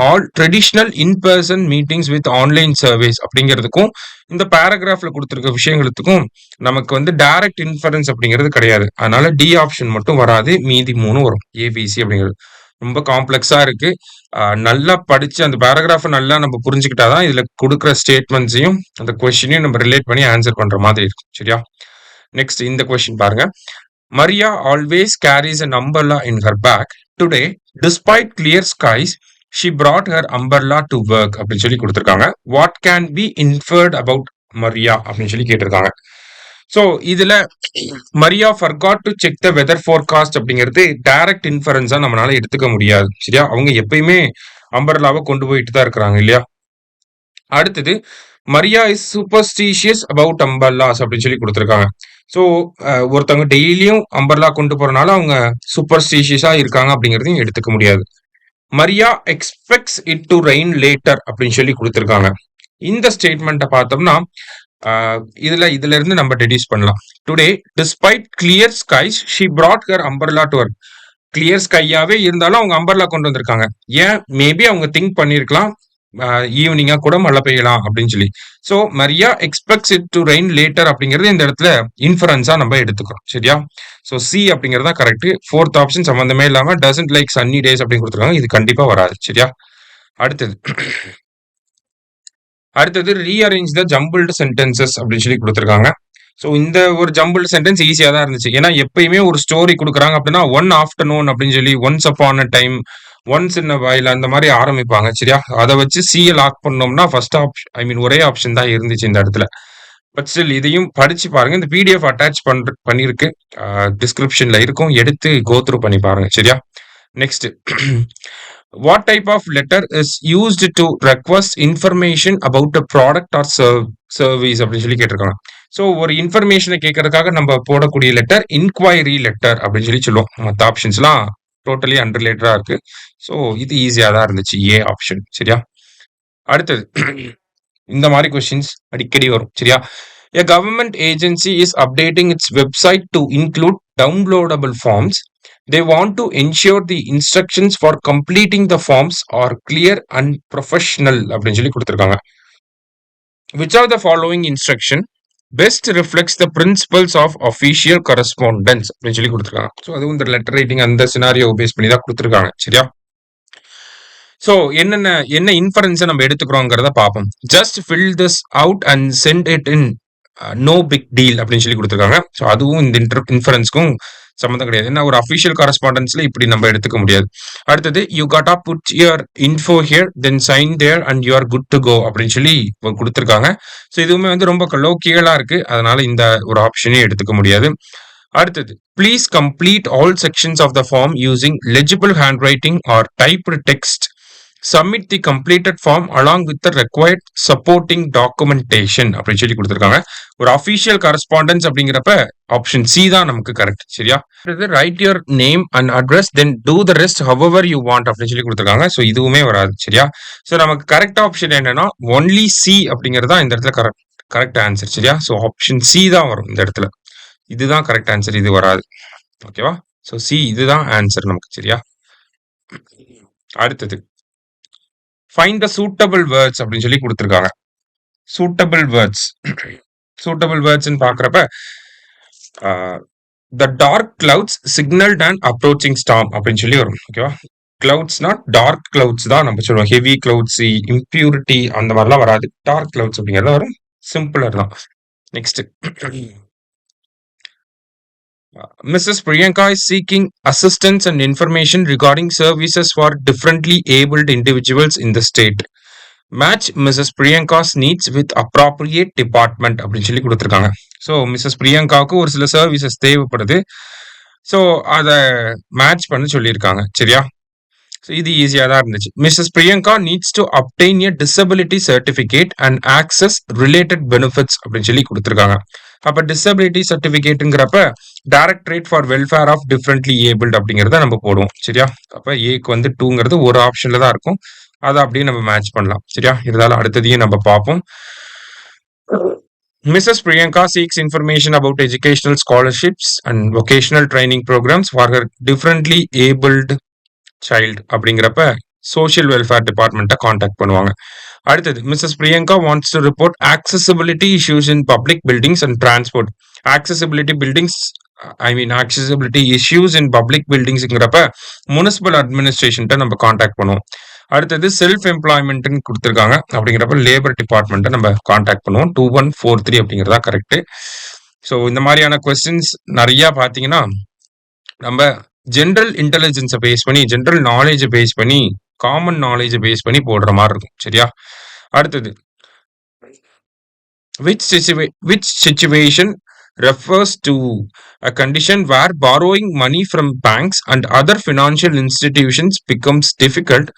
all traditional in person meetings with online service அப்படிங்கிறதுக்கும் இந்த பேராகிராஃப்ல கொடுத்துருக்க விஷயங்களுக்கும் நமக்கு வந்து டைரக்ட் இன்ஃபரன்ஸ் அப்படிங்கிறது கிடையாது. அதனால டி ஆப்ஷன் மட்டும் வராது, மீதி 3 வரும். ஏபிசி அப்படிங்கிறது ரொம்ப காம்ப்ளெக்ஸா இருக்கு. நல்லா படிச்சு அந்த பேராகிராஃபை நல்லா நம்ம புரிஞ்சுக்கிட்டாதான் இதுல கொடுக்குற ஸ்டேட்மெண்ட்ஸையும் அந்த கொஸ்டினையும் நம்ம ரிலேட் பண்ணி ஆன்சர் பண்ற மாதிரி இருக்கும். சரியா? நெக்ஸ்ட் இந்த கொஸ்டின் பாருங்க. Maria always carries an umbrella in her bag. Today, despite clear skies, she brought her umbrella to work அப்படின்னு சொல்லி கொடுத்துருக்காங்க. What can be inferred about Maria அப்படின்னு சொல்லி கேட்டிருக்காங்க. ஸோ இதுல Maria forgot to check the weather forecast அப்படிங்கிறது direct இன்ஃபரன்ஸா நம்மளால எடுத்துக்க முடியாது. சரியா? அவங்க எப்பயுமே அம்பர்லாவை கொண்டு போயிட்டு தான் இருக்கிறாங்க இல்லையா? அடுத்தது Maria is superstitious about umbrellas அப்படின்னு சொல்லி கொடுத்துருக்காங்க. ஸோ ஒருத்தவங்க டெய்லியும் அம்பர்லா கொண்டு போறனால அவங்க சூப்பர்ஸ்டிஷியஸா இருக்காங்க அப்படிங்கிறதையும் எடுத்துக்க முடியாது. Maria expects it to rain later அப்படின்னு சொல்லி கொடுத்துருக்காங்க. இந்த ஸ்டேட்மெண்ட்டை பார்த்தோம்னா இதுல இருந்து நம்ம டெடியூஸ் பண்ணலாம். Today despite clear skies she brought her umbrella to work. Clear ஸ்கையாவே இருந்தாலும் அவங்க அம்பர்லா கொண்டு வந்திருக்காங்க. ஏன் மேபி அவங்க திங்க் பண்ணிருக்கலாம் ஈவினிங்கா கூட மழை பெய்யலாம் அப்படின்னு சொல்லி. So Maria expects it to rain later அப்படிங்கிறது இந்த இடத்துல இன்ஃபரன்ஸா நம்ம எடுத்துக்கிறோம். சரியா? ஸோ சி அப்படிங்கிறது தான் கரெக்ட். ஃபோர்த் ஆப்ஷன் சம்பந்தமே இல்லாம டசன்ட் லைக் சன்னி டேஸ் அப்படின்னு கொடுத்துருக்காங்க. இது கண்டிப்பா வராது. சரியா? அடுத்தது ரீஅரேஞ்ச் த ஜம்பிள்டு சென்டென்சஸ் அப்படின்னு சொல்லி கொடுத்துருக்காங்க. ஸோ இந்த ஒரு ஜம்பிள்டு சென்டென்ஸ் ஈஸியாக தான் இருந்துச்சு. ஏன்னா எப்பயுமே ஒரு ஸ்டோரி கொடுக்குறாங்க அப்படின்னா ஒன் ஆஃப்டர்நூன் அப்படின்னு சொல்லி once upon a time once in வாயில் அந்த மாதிரி ஆரம்பிப்பாங்க. சரியா? அதை வச்சு சிஏ லாக் பண்ணோம்னா ஃபர்ஸ்ட் ஆப்ஷன் ஒரே ஆப்ஷன் தான் இருந்துச்சு இந்த இடத்துல. பட் ஸ்டில் இதையும் படிச்சு பாருங்க. இந்த பிடிஎஃப் அட்டாச் பண்ணிருக்கு, டிஸ்கிரிப்ஷன்ல இருக்கும், எடுத்து கோத்ரூ பண்ணி பாருங்க. சரியா? Next what type of letter is used to request information about a product or service அப்படின்னு சொல்லி கேட்டிருக்காங்க. ஸோ ஒரு இன்ஃபர்மேஷனை கேட்கறதுக்காக நம்ம போடக்கூடிய லெட்டர் இன்கொயரி லெட்டர் அப்படின்னு சொல்லி சொல்லுவோம். மற்ற ஆப்ஷன்ஸ்லாம் டோட்டலி அன்ரிலேட்டடா இருக்கு. ஸோ இது ஈஸியா தான் இருந்துச்சு, ஏ ஆப்ஷன். சரியா? அடுத்தது இந்த மாதிரி கொஸ்டின்ஸ் அடிக்கடி வரும். சரியா? A government agency is updating its website to include downloadable forms. They want to ensure the instructions for completing the forms are clear and professional அப்படின்னு சொல்லி கொடுத்துருக்காங்க. Which of the following instruction best reflects the principles of official correspondence அப்படின்னு சொல்லி கொடுத்துருக்காங்க. So அதுவும் இந்த letter writing அந்த scenario base பண்ணி தான் கொடுத்துருக்காங்க. சரியா? ஸோ என்ன இன்ஃபரன்ஸை நம்ம எடுத்துக்கிறோங்கிறத பார்ப்போம். Just fill this out and send it in no big deal அப்படின்னு சொல்லி கொடுத்துருக்காங்க. ஸோ அதுவும் இந்த இன்ஃபரன்ஸ்க்கும் சம்மந்தம் கிடையாது. ஏன்னா ஒரு அஃபிஷியல் கரஸ்பாண்டன்ஸ்ல இப்படி நம்ம எடுத்துக்க முடியாது. அடுத்தது you gotta put your info here then sign there and you are good to go அப்படின்னு சொல்லி கொடுத்துருக்காங்க. ஸோ இதுவுமே வந்து ரொம்ப லோக்கியலா இருக்கு. அதனால இந்த ஒரு ஆப்ஷனையும் எடுத்துக்க முடியாது. அடுத்தது please complete all sections of the form using legible handwriting or typed text. Submit the completed form along with the required supporting documentation அப்படின்னு சொல்லி கொடுத்துருக்காங்க. ஒரு அஃபிஷியல் கரஸ்பாண்டன்ஸ் அப்படிங்கிறப்ப ஆப்ஷன் சி தான் நமக்கு கரெக்ட். சரியா? Write your name and address then do the rest however you want அப்படின்னு சொல்லி கொடுத்துருக்காங்க. ஸோ இதுவுமே வராது. சரியா? ஸோ நமக்கு கரெக்ட் ஆப்ஷன் என்னன்னா ஒன்லி சி அப்படிங்கிறது தான் இந்த இடத்துல கரெக்ட் ஆன்சர். சரியா? ஸோ ஆப்ஷன் சி தான் வரும் இந்த இடத்துல. இதுதான் கரெக்ட் ஆன்சர், இது வராது. ஓகேவா? ஸோ சி இதுதான் ஆன்சர் நமக்கு. சரியா? அடுத்தது ஃபைண்ட் த சூட்டபிள் வேர்ட்ஸ் அப்படின்னு சொல்லி கொடுத்துருக்காங்க. சூட்டபிள் வேர்ட்ஸ் பாக்குறப்ப the dark clouds signalled and approaching storm அப்படின்னு சொல்லி வரும். ஓகேவா? கிளவுட்ஸ்னா டார்க் கிளவுட்ஸ் தான் நம்ம சொல்லுவோம். ஹெவி கிளவுட்ஸ், இம்பியூரிட்டி அந்த மாதிரிலாம் வராது. டார்க் கிளவுட்ஸ் அப்படிங்கிறது வரும். சிம்பிளர் தான். Next Mrs. Priyanka is seeking assistance and information regarding services for differently abled individuals in the state. Match Mrs. Priyanka's needs with appropriate department அப்படின்னு சொல்லி கொடுத்துருக்காங்க. ஸோ மிஸ்ஸஸ் பிரியங்காவுக்கு ஒரு சில சர்வீசஸ் தேவைப்படுது. ஸோ அதை மேட்ச் பண்ண சொல்லியிருக்காங்க. சரியா? ஸோ இது ஈஸியாக தான் இருந்துச்சு. Mrs Priyanka needs to obtain a disability certificate and access related benefits அப்படின்னு சொல்லி கொடுத்துருக்காங்க. அப்ப டிசபிலிட்டி சர்டிபிகேட்டுங்கிறப்ப directorate for welfare of differently abled அப்படிங்கிறத நம்ம போடுவோம். சரியா? அப்ப ஏக்கு வந்து 2ங்கிறது ஒரு ஆப்ஷன்ல தான் இருக்கும். அதை அப்படியே நம்ம மேட்ச் பண்ணலாம். சரியா? இருந்தாலும் அடுத்ததையும் நம்ம பார்ப்போம். Mrs. Priyanka seeks information about educational scholarships and vocational training programs for her differently abled child அப்படிங்கிறப்ப சோஷியல் வெல்ஃபேர் டிபார்ட்மெண்ட்டை காண்டாக்ட் பண்ணுவாங்க. அடுத்தது Mrs Priyanka wants to report accessibility issues in public buildings and transport. accessibility buildings accessibility issues in public buildingsங்கிறப்ப municipal அட்மினிஸ்ட்ரேஷன்ட்ட நம்ம contact பண்ணுவோம். அடுத்தது self எம்ப்ளாய்மெண்ட்னு கொடுத்துருக்காங்க அப்படிங்கிறப்ப லேபர் டிபார்ட்மெண்ட்டை நம்ம காண்டாக்ட் பண்ணுவோம். 2143 அப்படிங்கிறதா கரெக்ட். ஸோ இந்த மாதிரியான கொஸ்டின்ஸ் நிறைய பார்த்தீங்கன்னா நம்ம ஜென்ரல் இன்டெலிஜென்ஸை பேஸ் பண்ணி ஜென்ரல் நாலேஜை பேஸ் பண்ணி காமன் நாலேஜை பேஸ் பண்ணி போடுற மாதிரி இருக்கும். சரியா? அடுத்தது which situation refers to a condition where borrowing money from banks and other financial institutions becomes difficult,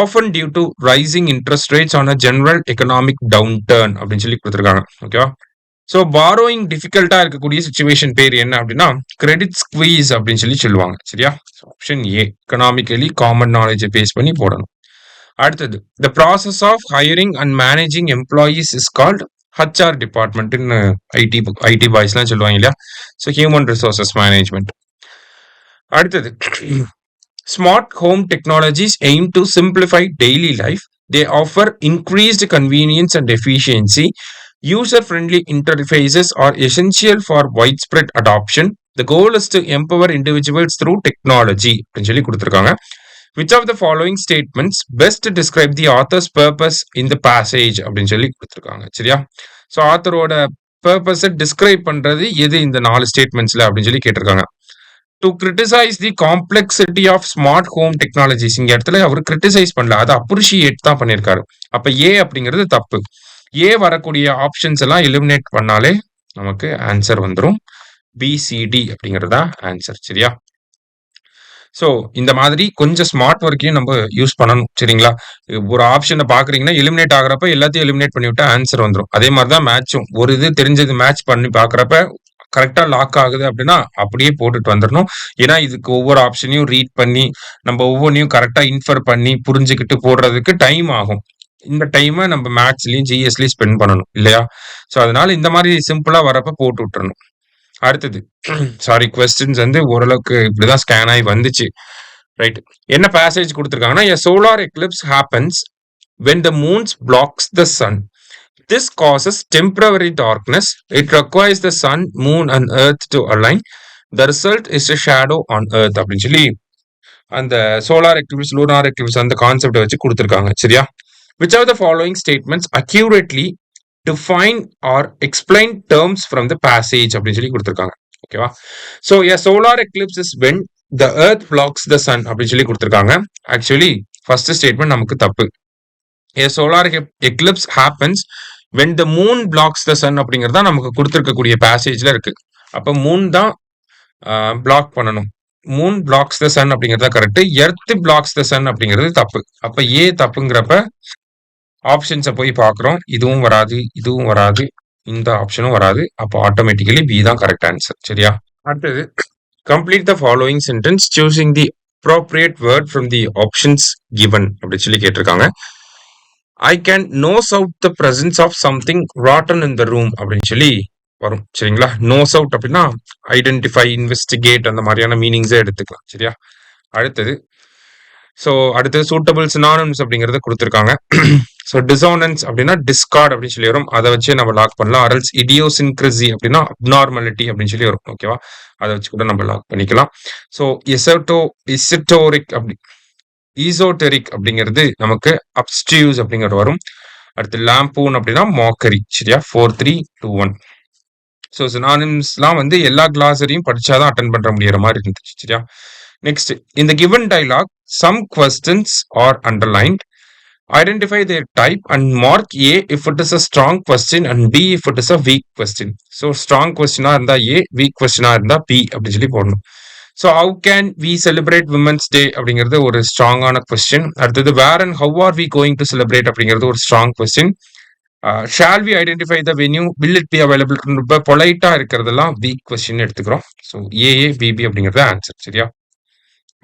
often due to rising interest rates on a general economic downturn அப்படின்னு சொல்லி கொடுத்துருக்காங்க. ஓகேவா? ஸோ பாரோயிங் டிஃபிகல்ட்டா இருக்கக்கூடிய சுச்சுவேஷன் பேர் என்ன அப்படின்னா credit squeeze அப்படின்னு சொல்லி சொல்லுவாங்க. சரியா? ஆப்ஷன் ஏ எக்கனாமிக்கலி காமன் நாலேஜை பேஸ் பண்ணி போடணும். அடுத்தது the process of hiring and managing employees is called HR டிபார்ட்மெண்ட்னு ஐடி பாய்ஸ்லாம் சொல்லுவாங்க இல்லையா? So human resources management. அடுத்தது smart home technologies aim to simplify daily life. They offer increased convenience and efficiency. User-friendly interfaces are essential for widespread adoption. The goal is to empower individuals through technology. அப்படின்னு சொல்லி கொடுத்துருக்காங்க. Which of the following statements best describe the author's purpose in the passage அப்படின்னு சொல்லி கொடுத்துருக்காங்க. சரியா? So ஆத்தரோட பர்பஸை describe பண்றது எது இந்த 4 ஸ்டேட்மெண்ட்ஸ்ல அப்படின்னு சொல்லி கேட்டிருக்காங்க. To criticise the complexity of smart home technologies. இங்க இடத்துல அவர் கிரிட்டிசைஸ் பண்ணல, அதை அப்ரிஷியேட் தான் பண்ணியிருக்காரு. அப்ப ஏ அப்படிங்கிறது தப்பு. ஏ வரக்கூடிய ஆப்ஷன்ஸ் எல்லாம் எலிமினேட் பண்ணாலே நமக்கு ஆன்சர் வந்துடும். பிசிடி அப்படிங்கிறதா ஆன்சர். சரியா? ஸோ இந்த மாதிரி கொஞ்சம் ஸ்மார்ட் ஒர்க்கையும் நம்ம யூஸ் பண்ணணும். சரிங்களா? ஒரு ஆப்ஷனை பாக்குறீங்கன்னா எலிமினேட் ஆகிறப்ப எல்லாத்தையும் எலிமினேட் பண்ணி விட்டா ஆன்சர் வந்துடும். அதே மாதிரி தான் மேட்சும். ஒரு இது தெரிஞ்சது மேட்ச் பண்ணி பாக்குறப்ப கரெக்டா லாக் ஆகுது அப்படின்னா அப்படியே போட்டுட்டு வந்துடணும். ஏன்னா இதுக்கு ஒவ்வொரு ஆப்ஷனையும் ரீட் பண்ணி நம்ம ஒவ்வொன்றையும் கரெக்டா இன்ஃபர் பண்ணி புரிஞ்சுக்கிட்டு போடுறதுக்கு டைம் ஆகும். இந்த டைமை நம்ம மேத்ஸ்லயும் ஜிஎஸ்லயும் ஸ்பெண்ட் பண்ணணும் இல்லையா? ஸோ அதனால இந்த மாதிரி சிம்பிளா வரப்ப போட்டு விட்டுறணும். அடுத்தது சாரி கொஸ்டின்ஸ் வந்து ஓரளவுக்கு இப்படிதான் ஸ்கேன் ஆகி வந்துச்சு. ரைட், என்ன பேசேஜ் கொடுத்துருக்காங்கன்னா a solar eclipse happens when the moon blocks the sun. This causes temporary darkness. It requires the sun, moon and earth to align. The result is a shadow on earth அப்படின்னு சொல்லி அந்த solar Eclipse lunar Eclipse அந்த கான்செப்டை வச்சு கொடுத்துருக்காங்க. சரியா? Which of the following statements accurately define or explain terms from the passage அப்படின்னு சொல்லி கொடுத்துருக்காங்க. ஓகேவா? So a solar eclipse is when the earth blocks the sun அப்படின்னு சொல்லி கொடுத்துருக்காங்க. ஆக்சுவலி ஃபர்ஸ்ட் ஸ்டேட்மெண்ட் நமக்கு தப்பு. A solar eclipse happens when the moon blocks the sun அப்படிங்கிறதா நமக்கு கொடுத்துருக்கக்கூடிய பேசேஜ்ல இருக்கு. அப்ப மூன் தான் பிளாக் பண்ணணும். மூன் பிளாக்ஸ் த சன் அப்படிங்கிறதா கரெக்ட். எர்த் பிளாக்ஸ் த சன் அப்படிங்கிறது தப்பு. அப்ப ஏ தப்புங்கிறப்ப ஆப்ஷன்ஸை போய் பார்க்குறோம். இதுவும் வராது, இதுவும் வராது, இந்த ஆப்ஷனும் வராது. அப்போ ஆட்டோமேட்டிக்கலி பி தான் கரெக்ட் ஆன்சர். சரியா? அடுத்தது complete the following sentence choosing the appropriate word from the options given அப்படின்னு சொல்லி கேட்டிருக்காங்க. I can nose out the presence of something rotten in the room அப்படின்னு சொல்லி வரும். சரிங்களா? நோஸ் அவுட் அப்படின்னா ஐடென்டிஃபை, இன்வெஸ்டிகேட் அந்த மாதிரியான மீனிங்ஸே எடுத்துக்கலாம். சரியா? அடுத்தது அடுத்தது சூட்டபிள் சினானிம்ஸ் அப்படிங்கறத கொடுத்துருக்காங்க. ஸோ டிசோனன்ஸ் அப்படின்னா டிஸ்கார்ட் அப்படின்னு சொல்லி வரும். அதை வச்சு நம்ம லாக் பண்ணலாம். அரல்ஸ் இடியோசின்க்ரசி அப்படின்னா அப்நார்மாலிட்டி அப்படின்னு சொல்லி வரும். ஓகேவா? அதை வச்சு கூட நம்ம லாக் பண்ணிக்கலாம். ஸோ இசட்டோரிக் அப்படி ஈசோட்டெரிக் அப்படிங்கிறது நமக்கு அப்ஸ்டியூஸ் அப்படிங்கிறது வரும். அடுத்து லாம்பூன் அப்படின்னா மாக்கரி. சரியா? 4321. ஸோ சினானிம்ஸ்லாம் வந்து எல்லா கிளாஸரையும் படிச்சாதான் அட்டன் பண்ற முடியற மாதிரி இருந்துச்சு. சரியா? Next, in the given dialogue, some questions are underlined. Identify their type and mark A if it is a strong question and B if it is a weak question. So, strong question இருந்தா A, weak question இருந்தா B அப்படி சொல்லி போடணும். So, how can we celebrate Women's Day அப்படிங்கிறது ஒரு ஸ்ட்ராங்கான question. அடுத்தது where and how are we going to celebrate அப்படிங்கிறது ஒரு strong question. Shall we identify the venue? Will it be available? ரொம்ப பொலைட்டா இருக்கிறதெல்லாம் வீக் கொஸ்டின் எடுத்துக்கிறோம். ஸோ ஏஏ பிபி அப்படிங்கிறது ஆன்சர். சரியா?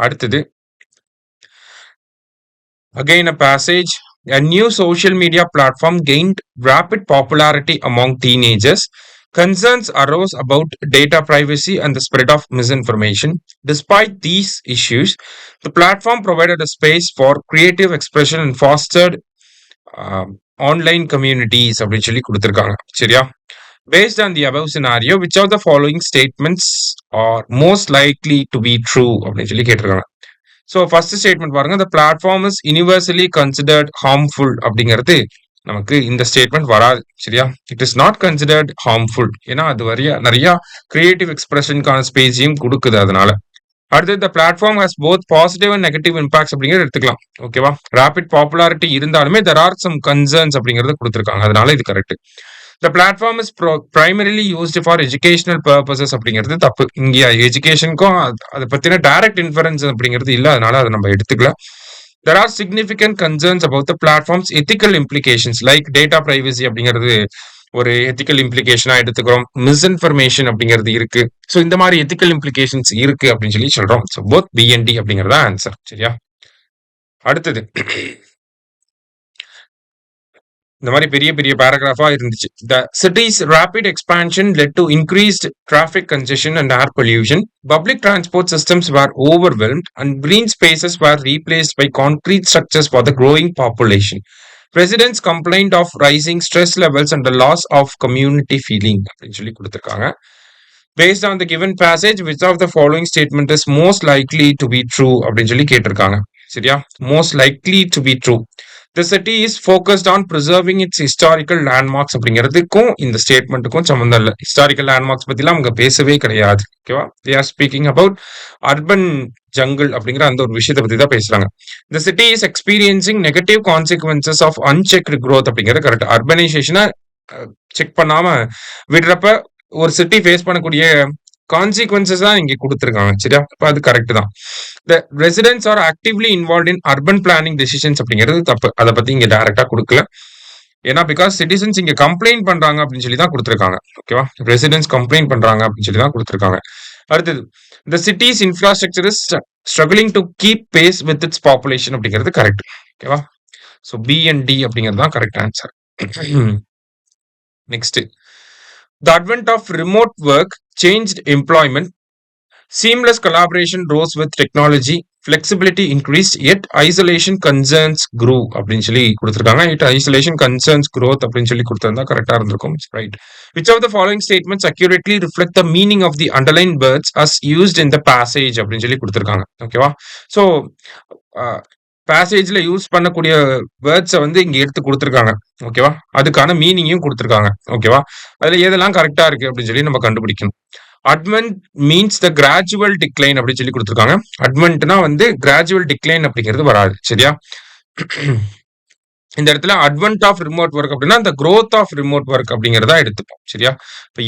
அடுத்தது again a passage. A new social media platform gained rapid popularity among teenagers. Concerns arose about data privacy and the spread of misinformation. Despite these issues, the platform provided a space for creative expression and fostered online communities அப்படின்னு சொல்லி கொடுத்துருக்காங்க. சரியா? Based on the above scenario, which of the following statements are most likely to be true அப்படின்னு சொல்லி கேட்டிருக்காங்க. So first statement பாருங்க, the platform is universally considered harmful அப்படிங்கிறது நமக்கு இந்த ஸ்டேட்மெண்ட் வராது. சரியா? It is not considered harmful. ஏன்னா அது நிறைய கிரியேட்டிவ் எக்ஸ்பிரஷனுக்கான ஸ்பேஸையும் கொடுக்குது. அதனால அடுத்து the platform has both positive and negative impacts அப்படிங்கிறது எடுத்துக்கலாம். ஓகேவா? ரேபிட் பாப்புலாரிட்டி இருந்தாலுமே there are some concerns அப்படிங்கிறது கொடுத்துருக்காங்க. அதனால இது correct. The platform is primarily used for educational purposes அப்படிங்கிறது தப்பு. இங்க எஜுகேஷனுக்கும் அதை பத்தின டைரக்ட் இன்ஃபரன்ஸ் அப்படிங்கிறது இல்லை. அதனால அதை நம்ம எடுத்துக்கல. There are significant concerns about the platform's ethical implications like data privacy அப்படிங்கிறது ஒரு எத்திக்கல் இம்ப்ளிகேஷனா எடுத்துக்கிறோம். மிஸ்இன்ஃபர்மேஷன் அப்படிங்கிறது இருக்கு. ஸோ இந்த மாதிரி எத்திக்கல் இம்ப்ளிகேஷன்ஸ் இருக்கு அப்படின்னு சொல்லி சொல்றோம். ஸோ போத் பிஎன்டி அப்படிங்கிறதா ஆன்சர். சரியா? அடுத்தது இந்த மாதிரி பெரிய பெரிய பேராகிராஃபா இருந்துச்சு. The city's rapid expansion led to increased traffic congestion and air pollution. Public transport systems were overwhelmed and green spaces were replaced by concrete structures for the growing population. Residents complained of rising stress levels and the loss of community feeling அப்படின்னு சொல்லி கொடுத்துருக்காங்க. Based on the given passage, which of the following statement is most likely to be true அப்படின்னு சொல்லி கேட்டிருக்காங்க. சரியா? Most likely to be true. The city is focused on preserving its historical landmarks அப்படிங்கிறதுக்கும் இந்த ஸ்டேட்மெண்ட்டுக்கும் சம்மந்தம் இல்லை. ஹிஸ்டாரிக்கல் லேண்ட்மார்க்ஸ் பத்திலாம் அவங்க பேசவே கிடையாது. ஓகேவா? they are speaking about urban jungle அப்படிங்கிற அந்த ஒரு விஷயத்தை பத்தி தான் பேசுறாங்க. The city is experiencing negative consequences of unchecked growth அப்படிங்கிறது கரெக்ட். அர்பனைசேஷனை செக் பண்ணாம விடுறப்ப ஒரு சிட்டி ஃபேஸ் பண்ணக்கூடிய கான்சிக்வன்சஸ் தான் இங்க கொடுத்துருக்காங்க. சரியா? அது கரெக்ட் தான். The residents are actively involved in urban planning decisions அப்படிங்கிறது தப்பு. அதை பத்தி இங்க டைரக்டா கொடுக்கல. ஏன்னா பிகாஸ் சிட்டிசன்ஸ் இங்க கம்ப்ளைண்ட் பண்றாங்க அப்படின்னு சொல்லி தான் கொடுத்துருக்காங்க. ஓகேவா? ரெசிடென்ட்ஸ் கம்ப்ளைண்ட் பண்றாங்க அப்படின்னு சொல்லி தான் கொடுத்துருக்காங்க. அடுத்தது the city's infrastructure is struggling to keep pace with its population அப்படிங்கிறது கரெக்ட். ஓகேவா? ஸோ பி அண்ட் டி அப்படிங்கிறது தான் correct answer. Next, the advent of remote work changed employment. Seamless collaboration rose with technology. Flexibility increased, yet isolation concerns grew அப்படின்னு சொல்லி கொடுத்துருக்காங்க. Yet isolation concerns growth அப்படின்னு சொல்லி கொடுத்திருந்தா கரெக்டா இருந்திருக்கும். Right. Which of the following statements accurately reflect the meaning of the underlined words as used in the passage அப்படின்னு சொல்லி கொடுத்துருக்காங்க. ஓகேவா? ஸோ பேசேஜ்ல யூஸ் பண்ணக்கூடிய வேர்ட்ஸை வந்து இங்க எடுத்து கொடுத்துருக்காங்க. ஓகேவா? அதுக்கான மீனிங்கையும் கொடுத்துருக்காங்க. ஓகேவா? அதுல எதெல்லாம் கரெக்டா இருக்கு அப்படின்னு சொல்லி நம்ம கண்டுபிடிக்கணும். அட்வென்ட் மீன்ஸ் த கிராஜுவல் டிக்ளைன் அப்படின்னு சொல்லி கொடுத்துருக்காங்க. அட்வென்ட்னா வந்து கிராஜுவல் டிக்ளைன் அப்படிங்கிறது வராது. சரியா? இந்த இடத்துல அட்வென்ட் ஆஃப் ரிமோட் ஒர்க் அப்படின்னா இந்த growth ஆஃப் ரிமோட் ஒர்க் அப்படிங்கிறதா எடுத்துப்போம். சரியா? இப்ப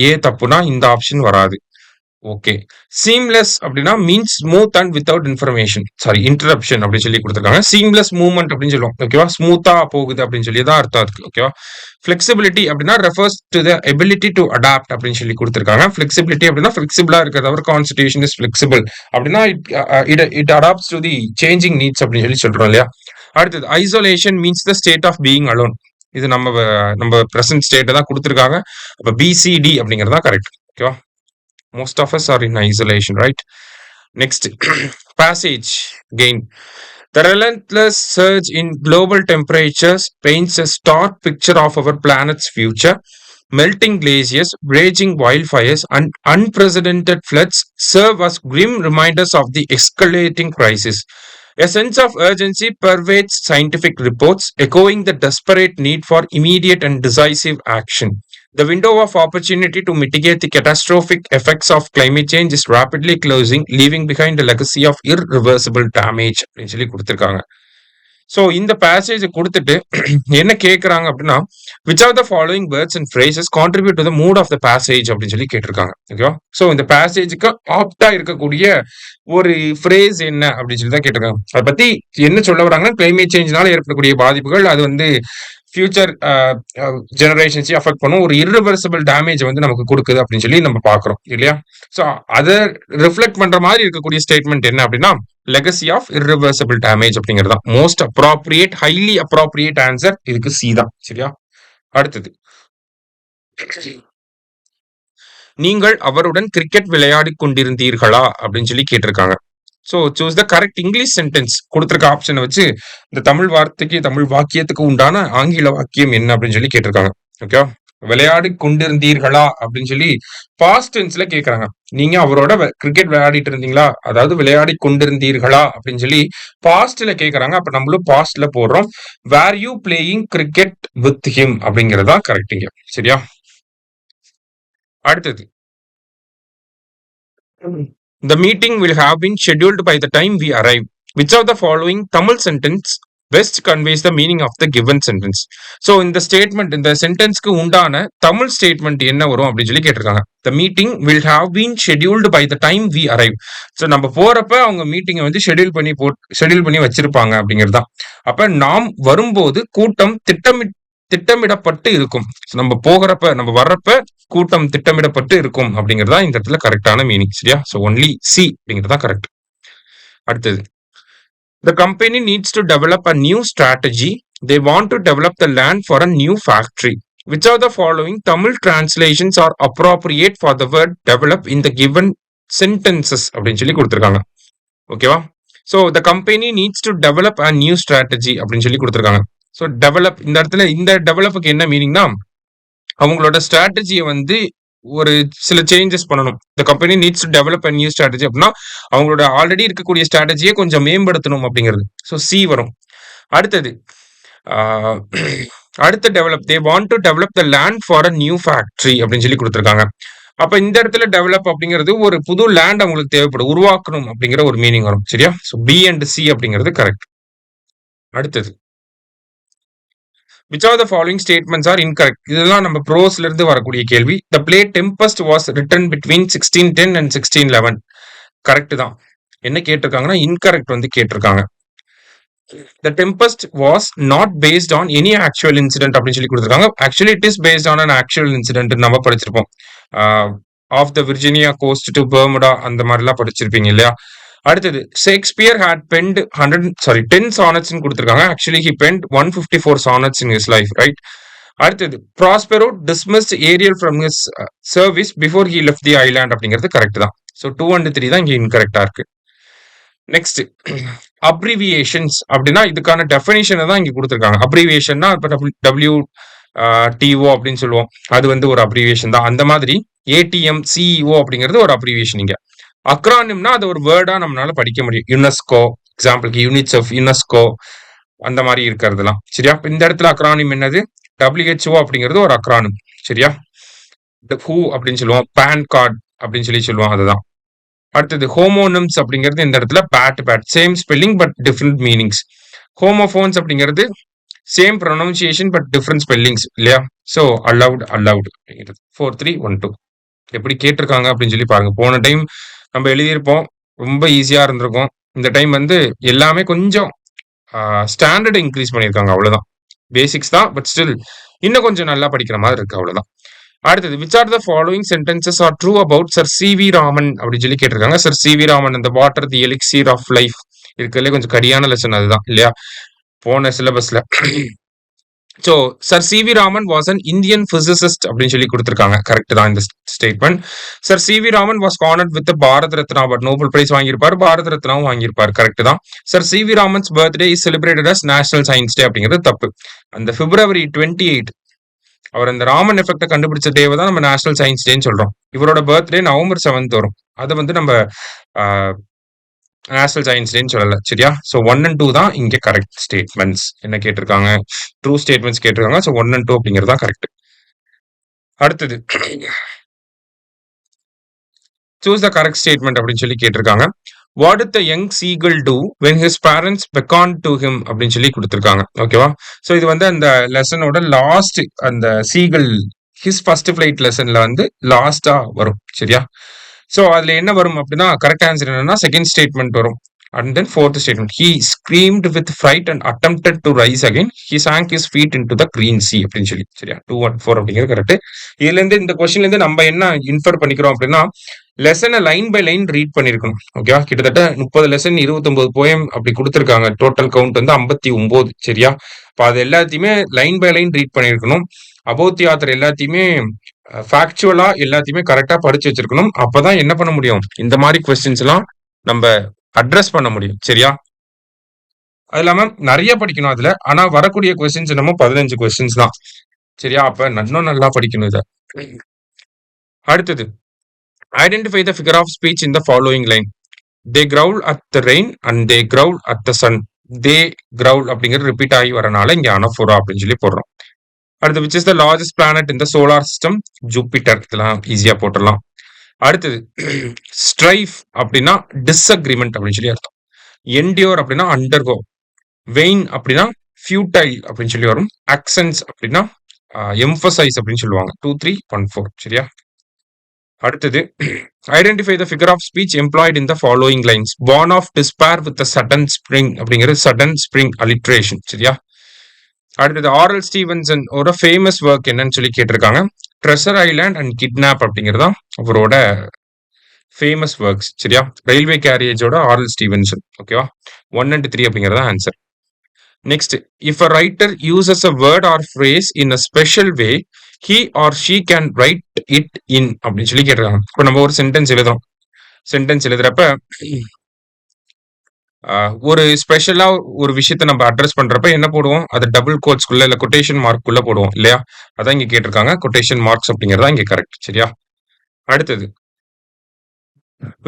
ஏ தப்புனா இந்த ஆப்ஷன் வராது. ஓகே. சீம்லெஸ் அப்படின்னா means smooth and without interruption அப்படின்னு சொல்லி கொடுத்துருக்காங்க. சீம்லெஸ் மூவ்மெண்ட் அப்படின்னு சொல்லுவோம். ஓகேவா? ஸ்மூத்தா போகுது அப்படின்னு சொல்லி தான் அர்த்தம் இருக்கு. ஓகேவா? ஃபிளெக்சிபிலிட்டி அப்படின்னா refers to the ability to adapt அப்படின்னு சொல்லி கொடுத்துருக்காங்க. ஃபிளெக்சிபிலிட்டி அப்படின்னா ஃபிளெக்சிபிளா இருக்கிறது. அவர் கான்ஸ்டிடியூஷன் இஸ் ஃபிளெக்சிபிள் அப்படின்னா it adapts to the changing needs அப்படின்னு சொல்லி சொல்றோம் இல்லையா? அடுத்தது isolation means the state of being alone. இது நம்ம பிரசன்ட் ஸ்டேட்டை தான் கொடுத்துருக்காங்க. அப்ப பிசிடி அப்படிங்கிறது தான் கரெக்ட். ஓகேவா? Most of us are in isolation, right? Next, passage again. The relentless surge in global temperatures paints a stark picture of our planet's future. Melting glaciers, raging wildfires, and unprecedented floods serve as grim reminders of the escalating crisis. A sense of urgency pervades scientific reports, echoing the desperate need for immediate and decisive action. The window of opportunity to mitigate the catastrophic effects of climate change is rapidly closing, leaving behind a legacy of irreversible damage அப்படின்னு சொல்லி கொடுத்துருக்காங்க. So இந்த passage கொடுத்துட்டு என்ன கேட்குறாங்க அப்படின்னா, which of the following words and phrases contribute to the mood of the passage அப்படின்னு சொல்லி கேட்டிருக்காங்க. ஓகேவா? ஸோ இந்த பேசேஜுக்கு ஆப்டா இருக்கக்கூடிய ஒரு ஃப்ரேஸ் என்ன அப்படின்னு சொல்லி தான் கேட்டிருக்காங்க. அதை பத்தி என்ன சொல்ல வராங்கன்னா, கிளைமேட் சேஞ்ச்னால ஏற்படக்கூடிய பாதிப்புகள் அது வந்து ஃபியூச்சர் ஜெனரேஷன்ஸையும் அஃபெக்ட் பண்ணும், ஒரு irreversible டேமேஜ் வந்து நமக்கு கொடுக்குது அப்படின்னு சொல்லி நம்ம பார்க்குறோம் இல்லையா? ஸோ அதை ரிஃப்ளெக்ட் பண்ற மாதிரி இருக்கக்கூடிய ஸ்டேட்மெண்ட் என்ன அப்படின்னா, லெகசி ஆஃப் irreversible டேமேஜ் அப்படிங்கிறது தான் most appropriate, highly appropriate answer. இதுக்கு சி தான். சரியா? அடுத்தது நீங்கள் அவருடன் கிரிக்கெட் விளையாடிக் கொண்டிருந்தீர்களா அப்படின்னு சொல்லி கேட்டிருக்காங்க. So choose the correct English sentence. கொடுத்திருக்க ஆப்ஷனை வச்சு இந்த தமிழ் வார்த்தைக்கு தமிழ் வாக்கியத்துக்கு உண்டான ஆங்கில வாக்கியம் என்ன அப்படின்னு சொல்லி கேட்டிருக்காங்க. ஓகே, விளையாடி கொண்டிருந்தீர்களா அப்படின்னு சொல்லி பாஸ்ட் டென்ஸ்ல கேக்குறாங்க. நீங்க அவரோட கிரிக்கெட் விளையாடிட்டு இருந்தீங்களா, அதாவது விளையாடி கொண்டிருந்தீர்களா அப்படின்னு சொல்லி பாஸ்ட்ல கேக்குறாங்க. அப்ப நம்மளும் பாஸ்ட்ல போடுறோம். Where you playing cricket with him அப்படிங்கறதா கரெக்டுங்க. சரியா? அடுத்தது, the meeting will have been scheduled by the time we arrive. Which of the following Tamil sentence best conveys the meaning of the given sentence? So இந்த statement, இந்த சென்டென்ஸ்க்கு உண்டான Tamil statement என்ன வரும் அப்படின்னு சொல்லி கேட்டிருக்காங்க. The meeting will have been scheduled by the time we arrive. So நம்ம போறப்ப அவங்க மீட்டிங்கை வந்து ஷெட்யூல் பண்ணி வச்சிருப்பாங்க அப்படிங்கிறது தான். அப்ப நாம் வரும்போது கூட்டம் திட்டமிடப்பட்டு இருக்கும். நம்ம போகிறப்ப, நம்ம வர்றப்ப கூட்டம் திட்டமிடப்பட்டு இருக்கும் அப்படிங்கிறதா இந்த இடத்துல கரெக்டான மீனிங். சரியா? ஸோ ஒன்லி சி அப்படிங்கிறது தான் கரெக்ட். அடுத்தது, the company needs to develop a new strategy. They want to develop the land for a new factory. Which of the following Tamil translations are appropriate for the word develop in the given sentences அப்படின்னு சொல்லி கொடுத்துருக்காங்க. ஓகேவா? So the company needs to develop a new strategy அப்படின்னு சொல்லி கொடுத்துருக்காங்க. So develop, இந்த இடத்துல இந்த டெவலப்புக்கு என்ன மீனிங்னா, அவங்களோட ஸ்ட்ராட்டஜியை வந்து ஒரு சில சேஞ்சஸ் பண்ணணும். இந்த company needs to develop a new strategy அப்படின்னா அவங்களோட ஆல்ரெடி இருக்கக்கூடிய ஸ்ட்ராட்டஜியை கொஞ்சம் மேம்படுத்தணும் அப்படிங்கிறது. ஸோ சி வரும். அடுத்தது, அடுத்த develop, they want to develop the land for a new factory அப்படின்னு சொல்லி கொடுத்துருக்காங்க. அப்ப இந்த இடத்துல டெவலப் அப்படிங்கிறது ஒரு புது லேண்ட் அவங்களுக்கு தேவைப்படும், உருவாக்கணும் அப்படிங்கிற ஒரு மீனிங் வரும். சரியா? ஸோ பி அண்ட் சி அப்படிங்கிறது கரெக்ட். அடுத்தது, which of the following statements are incorrect? இதெல்லாம் நம்ம ப்ரோஸ்ல இருந்து வரக்கூடிய கேள்வி. The play Tempest was written between 1610 and 1611. Correct தான். என்ன கேட்டிருக்காங்கன்னா இன்கரெக்ட் வந்து கேட்டிருக்காங்க. The Tempest was not based on any actual incident அப்படின்னு சொல்லி கொடுத்திருக்காங்க. Actually it is based on an actual incident நம்ம படிச்சிருப்போம். Of the Virginia coast to Bermuda அந்த மாதிரிலாம் படிச்சிருப்பீங்க இல்லையா? அடுத்தது, ஷேக்ஸ்பியர் ஹேட் பென்ட் 10 sonnets கொடுத்திருக்காங்க. Actually he penned 154 sonnets in his life, right? அடுத்தது, Prospero dismissed Ariel from his service before he left the island அப்படிங்கிறது கரெக்ட் தான். ஸோ 2 and 3 தான் இங்க இன்கரெக்டா இருக்கு. நெக்ஸ்ட், அப்ரிவியேஷன்ஸ் அப்படின்னா இதுக்கான டெஃபினிஷனை தான் இங்க கொடுத்திருக்காங்க. அப்ரிவியேஷன்னா இப்போ WTO அப்படின்னு சொல்லுவோம், அது வந்து ஒரு அப்ரிவியேஷன் தான். அந்த மாதிரி ATM CEO அப்படிங்கிறது ஒரு அப்ரிவியேஷன். இங்க அக்ரானிம்னா அது ஒரு வேர்டா நம்மளால படிக்க முடியும். யுனெஸ்கோ, எக்ஸாம்பிளுக்கு யூனிட்ஸ் யுனெஸ்கோ அந்த மாதிரி இருக்கிறதுலாம். சரியா? இந்த இடத்துல அக்ரானிம் என்னது? WHO அப்படிங்கிறது ஒரு அக்ரானிம். சரியா? ஹூ அப்படின்னு சொல்லுவோம், பேன் கார்டு அப்படின்னு சொல்லி சொல்லுவோம், அதுதான். அடுத்தது, ஹோமோனிம்ஸ் அப்படிங்கிறது இந்த இடத்துல பேட் same spelling but different meanings. Homophones அப்படிங்கிறது same pronunciation but different spellings இல்லையா? ஸோ அலவுட் அப்படிங்கிறது 4312 எப்படி கேட்டிருக்காங்க அப்படின்னு சொல்லி பாருங்க. போன டைம் நம்ம எழுதியிருப்போம், ரொம்ப ஈஸியா இருந்திருக்கும். இந்த டைம் வந்து எல்லாமே கொஞ்சம் ஸ்டாண்டர்ட் இன்க்ரீஸ் பண்ணியிருக்காங்க, அவ்வளவுதான். பேசிக்ஸ் தான், பட் ஸ்டில் இன்னும் கொஞ்சம் நல்லா படிக்கிற மாதிரி இருக்கு, அவ்வளவுதான். அடுத்தது, which are the following sentences are true about sir C V. Raman அப்படின்னு சொல்லி கேட்டிருக்காங்க. Sir C V. ராமன், அந்த water the elixir of life இருக்கிறதுல கொஞ்சம் கடியான லெசன் அதுதான் இல்லையா போன சிலபஸ்ல. So sir C V. Raman was an Indian physicist அப்படின்னு சொல்லி கொடுத்துருக்காங்க. கரெக்ட் தான் இந்த statement. Sir C V. Raman was garnered with Bharat Ratna award, Nobel prize வாங்கியிருப்பார், பாரத் ரத்னாவும் வாங்கியிருப்பார். கரெக்ட் தான். Sir C V. Raman's birthday is celebrated as national science day அப்படிங்கிறது தப்பு. அந்த February 28 அவர் அந்த ராமன் எஃபெக்டை கண்டுபிடிச்ச டேவை தான் நம்ம நேஷனல் சயின்ஸ் டேன்னு சொல்றோம். இவரோட பர்த்டே November 7 வரும், அதை வந்து நம்ம நேஷனல் சயின்ஸ் டேன்னு சொல்லல. சரியா? ஸோ 1 and 2 தான் இங்க கரெக்ட் ஸ்டேட்மெண்ட்ஸ். என்ன கேட்டிருக்காங்க? ட்ரூ ஸ்டேட்மெண்ட்ஸ் கேட்டிருக்காங்க. ஸோ 1 and 2 அப்படிங்கிறது தான் கரெக்ட். அடுத்தது, சூஸ் த கரெக்ட் ஸ்டேட்மெண்ட் அப்படின்னு சொல்லி கேட்டிருக்காங்க. What did the young seagull do when his parents beckoned to him அப்படின்னு சொல்லி கொடுத்துருக்காங்க. ஓகேவா? ஸோ இது வந்து அந்த லெசனோட லாஸ்ட், அந்த சீகல் ஹிஸ் ஃபர்ஸ்ட் ஃபிளைட் லெசன்ல வந்து லாஸ்டா வரும். சரியா? ஸோ அதுல என்ன வரும் அப்படின்னா, கரெக்ட் ஆன்சர் என்னன்னா செகண்ட் ஸ்டேட்மெண்ட் வரும். And then fourth statement, he screamed with fright and attempted to rise again. He sank his feet into the green sea அப்படின்னு சொல்லி. சரியா? 2 and 4 அப்படிங்கிறது கரெக்ட். இதுல இருந்து, இந்த கொஸ்டின்ல இருந்து நம்ம என்ன இன்ஃபர் பண்ணிக்கிறோம் அப்படின்னா, லெசனை லைன் பை லைன் ரீட் பண்ணிருக்கணும். ஓகேவா? கிட்டத்தட்ட 30 லெசன் 29 போயம் அப்படி கொடுத்துருக்காங்க. டோட்டல் கவுண்ட் வந்து 59. சரியா? இப்போ அது எல்லாத்தையுமே லைன் பை லைன் ரீட் பண்ணிருக்கணும். அபோத் யாத்திரை எல்லாத்தையுமே ஃபேக்சுவலா எல்லாத்தையுமே கரெக்டா படிச்சு வச்சிருக்கணும். அப்பதான் என்ன பண்ண முடியும், இந்த மாதிரி கொஸ்டின்ஸ் எல்லாம் நம்ம அட்ரஸ் பண்ண முடியும். சரியா? அது இல்லாம நிறைய படிக்கணும் அதுல. ஆனா வரக்கூடிய கொஸ்டின்ஸ் என்னமோ 15 கொஸ்டின்ஸ் தான். சரியா? அப்ப இன்னும் நல்லா படிக்கணும் இத. அடுத்தது, identify the figure of speech in the following line. They growl at the rain and they growl at the sun. They growl அப்படிங்கிறது ரிப்பீட் ஆகி வரனால இங்க அனஃபோரா அப்படின்னு சொல்லி போடுறோம். அடுத்து, which is the largest planet in the solar system? Jupiter. இதெல்லாம் ஈஸியா போட்டுடலாம். அடுத்தது, ஸ்ட்ரைஃப் அப்படின்னா டிஸ்அக்ரிமெண்ட் அப்படின்னு சொல்லி அர்த்தம். என்டியோர் அப்படின்னா அண்டர்கோ. வெயின் அப்படின்னா ஃபியூட்டைல் அப்படின்னு சொல்லி வரும். அக்சன்ஸ் அப்படின்னா எம்பசைஸ் அப்படின்னு சொல்லுவாங்க. 2, 3, 1, 4. சரியா? அடுத்தது, identify the figure of speech employed in the following lines. Born of despair with sudden spring அப்படிங்கிறது சடன் ஸ்ப்ரிங் அலிட்ரேஷன். சரியா? அடுத்தது, ஆரல் ஸ்டீவன்சன் ஒரு ஃபேமஸ் ஒர்க் என்னன்னு சொல்லி கேட்டிருக்காங்க. ட்ரெஷர் ஐலாண்ட் அண்ட் கிட்னாப் அப்படிங்கிறது தான் அவரோட ஃபேமஸ் ஒர்க்ஸ். சரியா? ரயில்வே கேரியேஜோட ஆரல் ஸ்டீவன்சன். ஓகேவா? 1 and 3 அப்படிங்கிறதா answer. Next, if a writer uses a word or phrase in a special way, he or she can write it in அப்படின்னு சொல்லி கேட்டிருக்காங்க. இப்போ நம்ம ஒரு சென்டென்ஸ் எழுதுறோம். சென்டென்ஸ் எழுதுறப்ப ஒரு ஸ்பெஷலா ஒரு விஷயத்தை நம்ம அட்ரஸ் பண்றப்ப என்ன போடுவோம், அது டபுள் கோட்ஸ்குள்ள இல்ல கொட்டேஷன் மார்க்குள்ள போடுவோம் இல்லையா? அதான் இங்க கேட்டிருக்காங்க. கொட்டேஷன் மார்க்ஸ் அப்படிங்கறதா இங்க கரெக்ட். சரியா? அடுத்தது,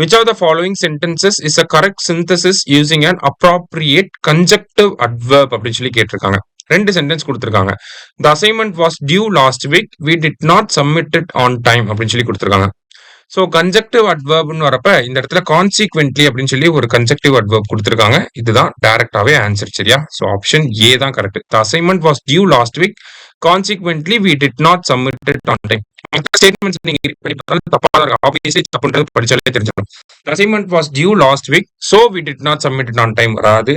which of the following sentences is a correct synthesis using an appropriate conjunctive adverb அப்படின்னு சொல்லி கேட்டிருக்காங்க. 2 சென்டென்ஸ் கொடுத்திருக்காங்க. The assignment was due last week, we did not submit it on time அப்படின்னு சொல்லி கொடுத்திருக்காங்க. ஸோ கன்ஜெக்டிவ் அட்வர்ப்னு வரப்ப இந்த இடத்துல கான்சிக்வென்ட்லி அப்படின்னு சொல்லி ஒரு கன்ஜெக்டிவ் அட்வர்ப் கொடுத்திருக்காங்க. இதுதான் டைரக்டாவே ஆன்சர். சரியா? ஸோ ஆப்ஷன் ஏ தான் correct. The assignment was due last week, consequently we did not submit it on time. Statements நீங்க பண்ணி பார்த்தாலும் தப்பா தான் இருக்கு. ஆப்வியஸ்லி தப்புன்றது படிச்சாலே தெரிஞ்சிடும். The assignment was due last week, so we did not submit it on time வராது.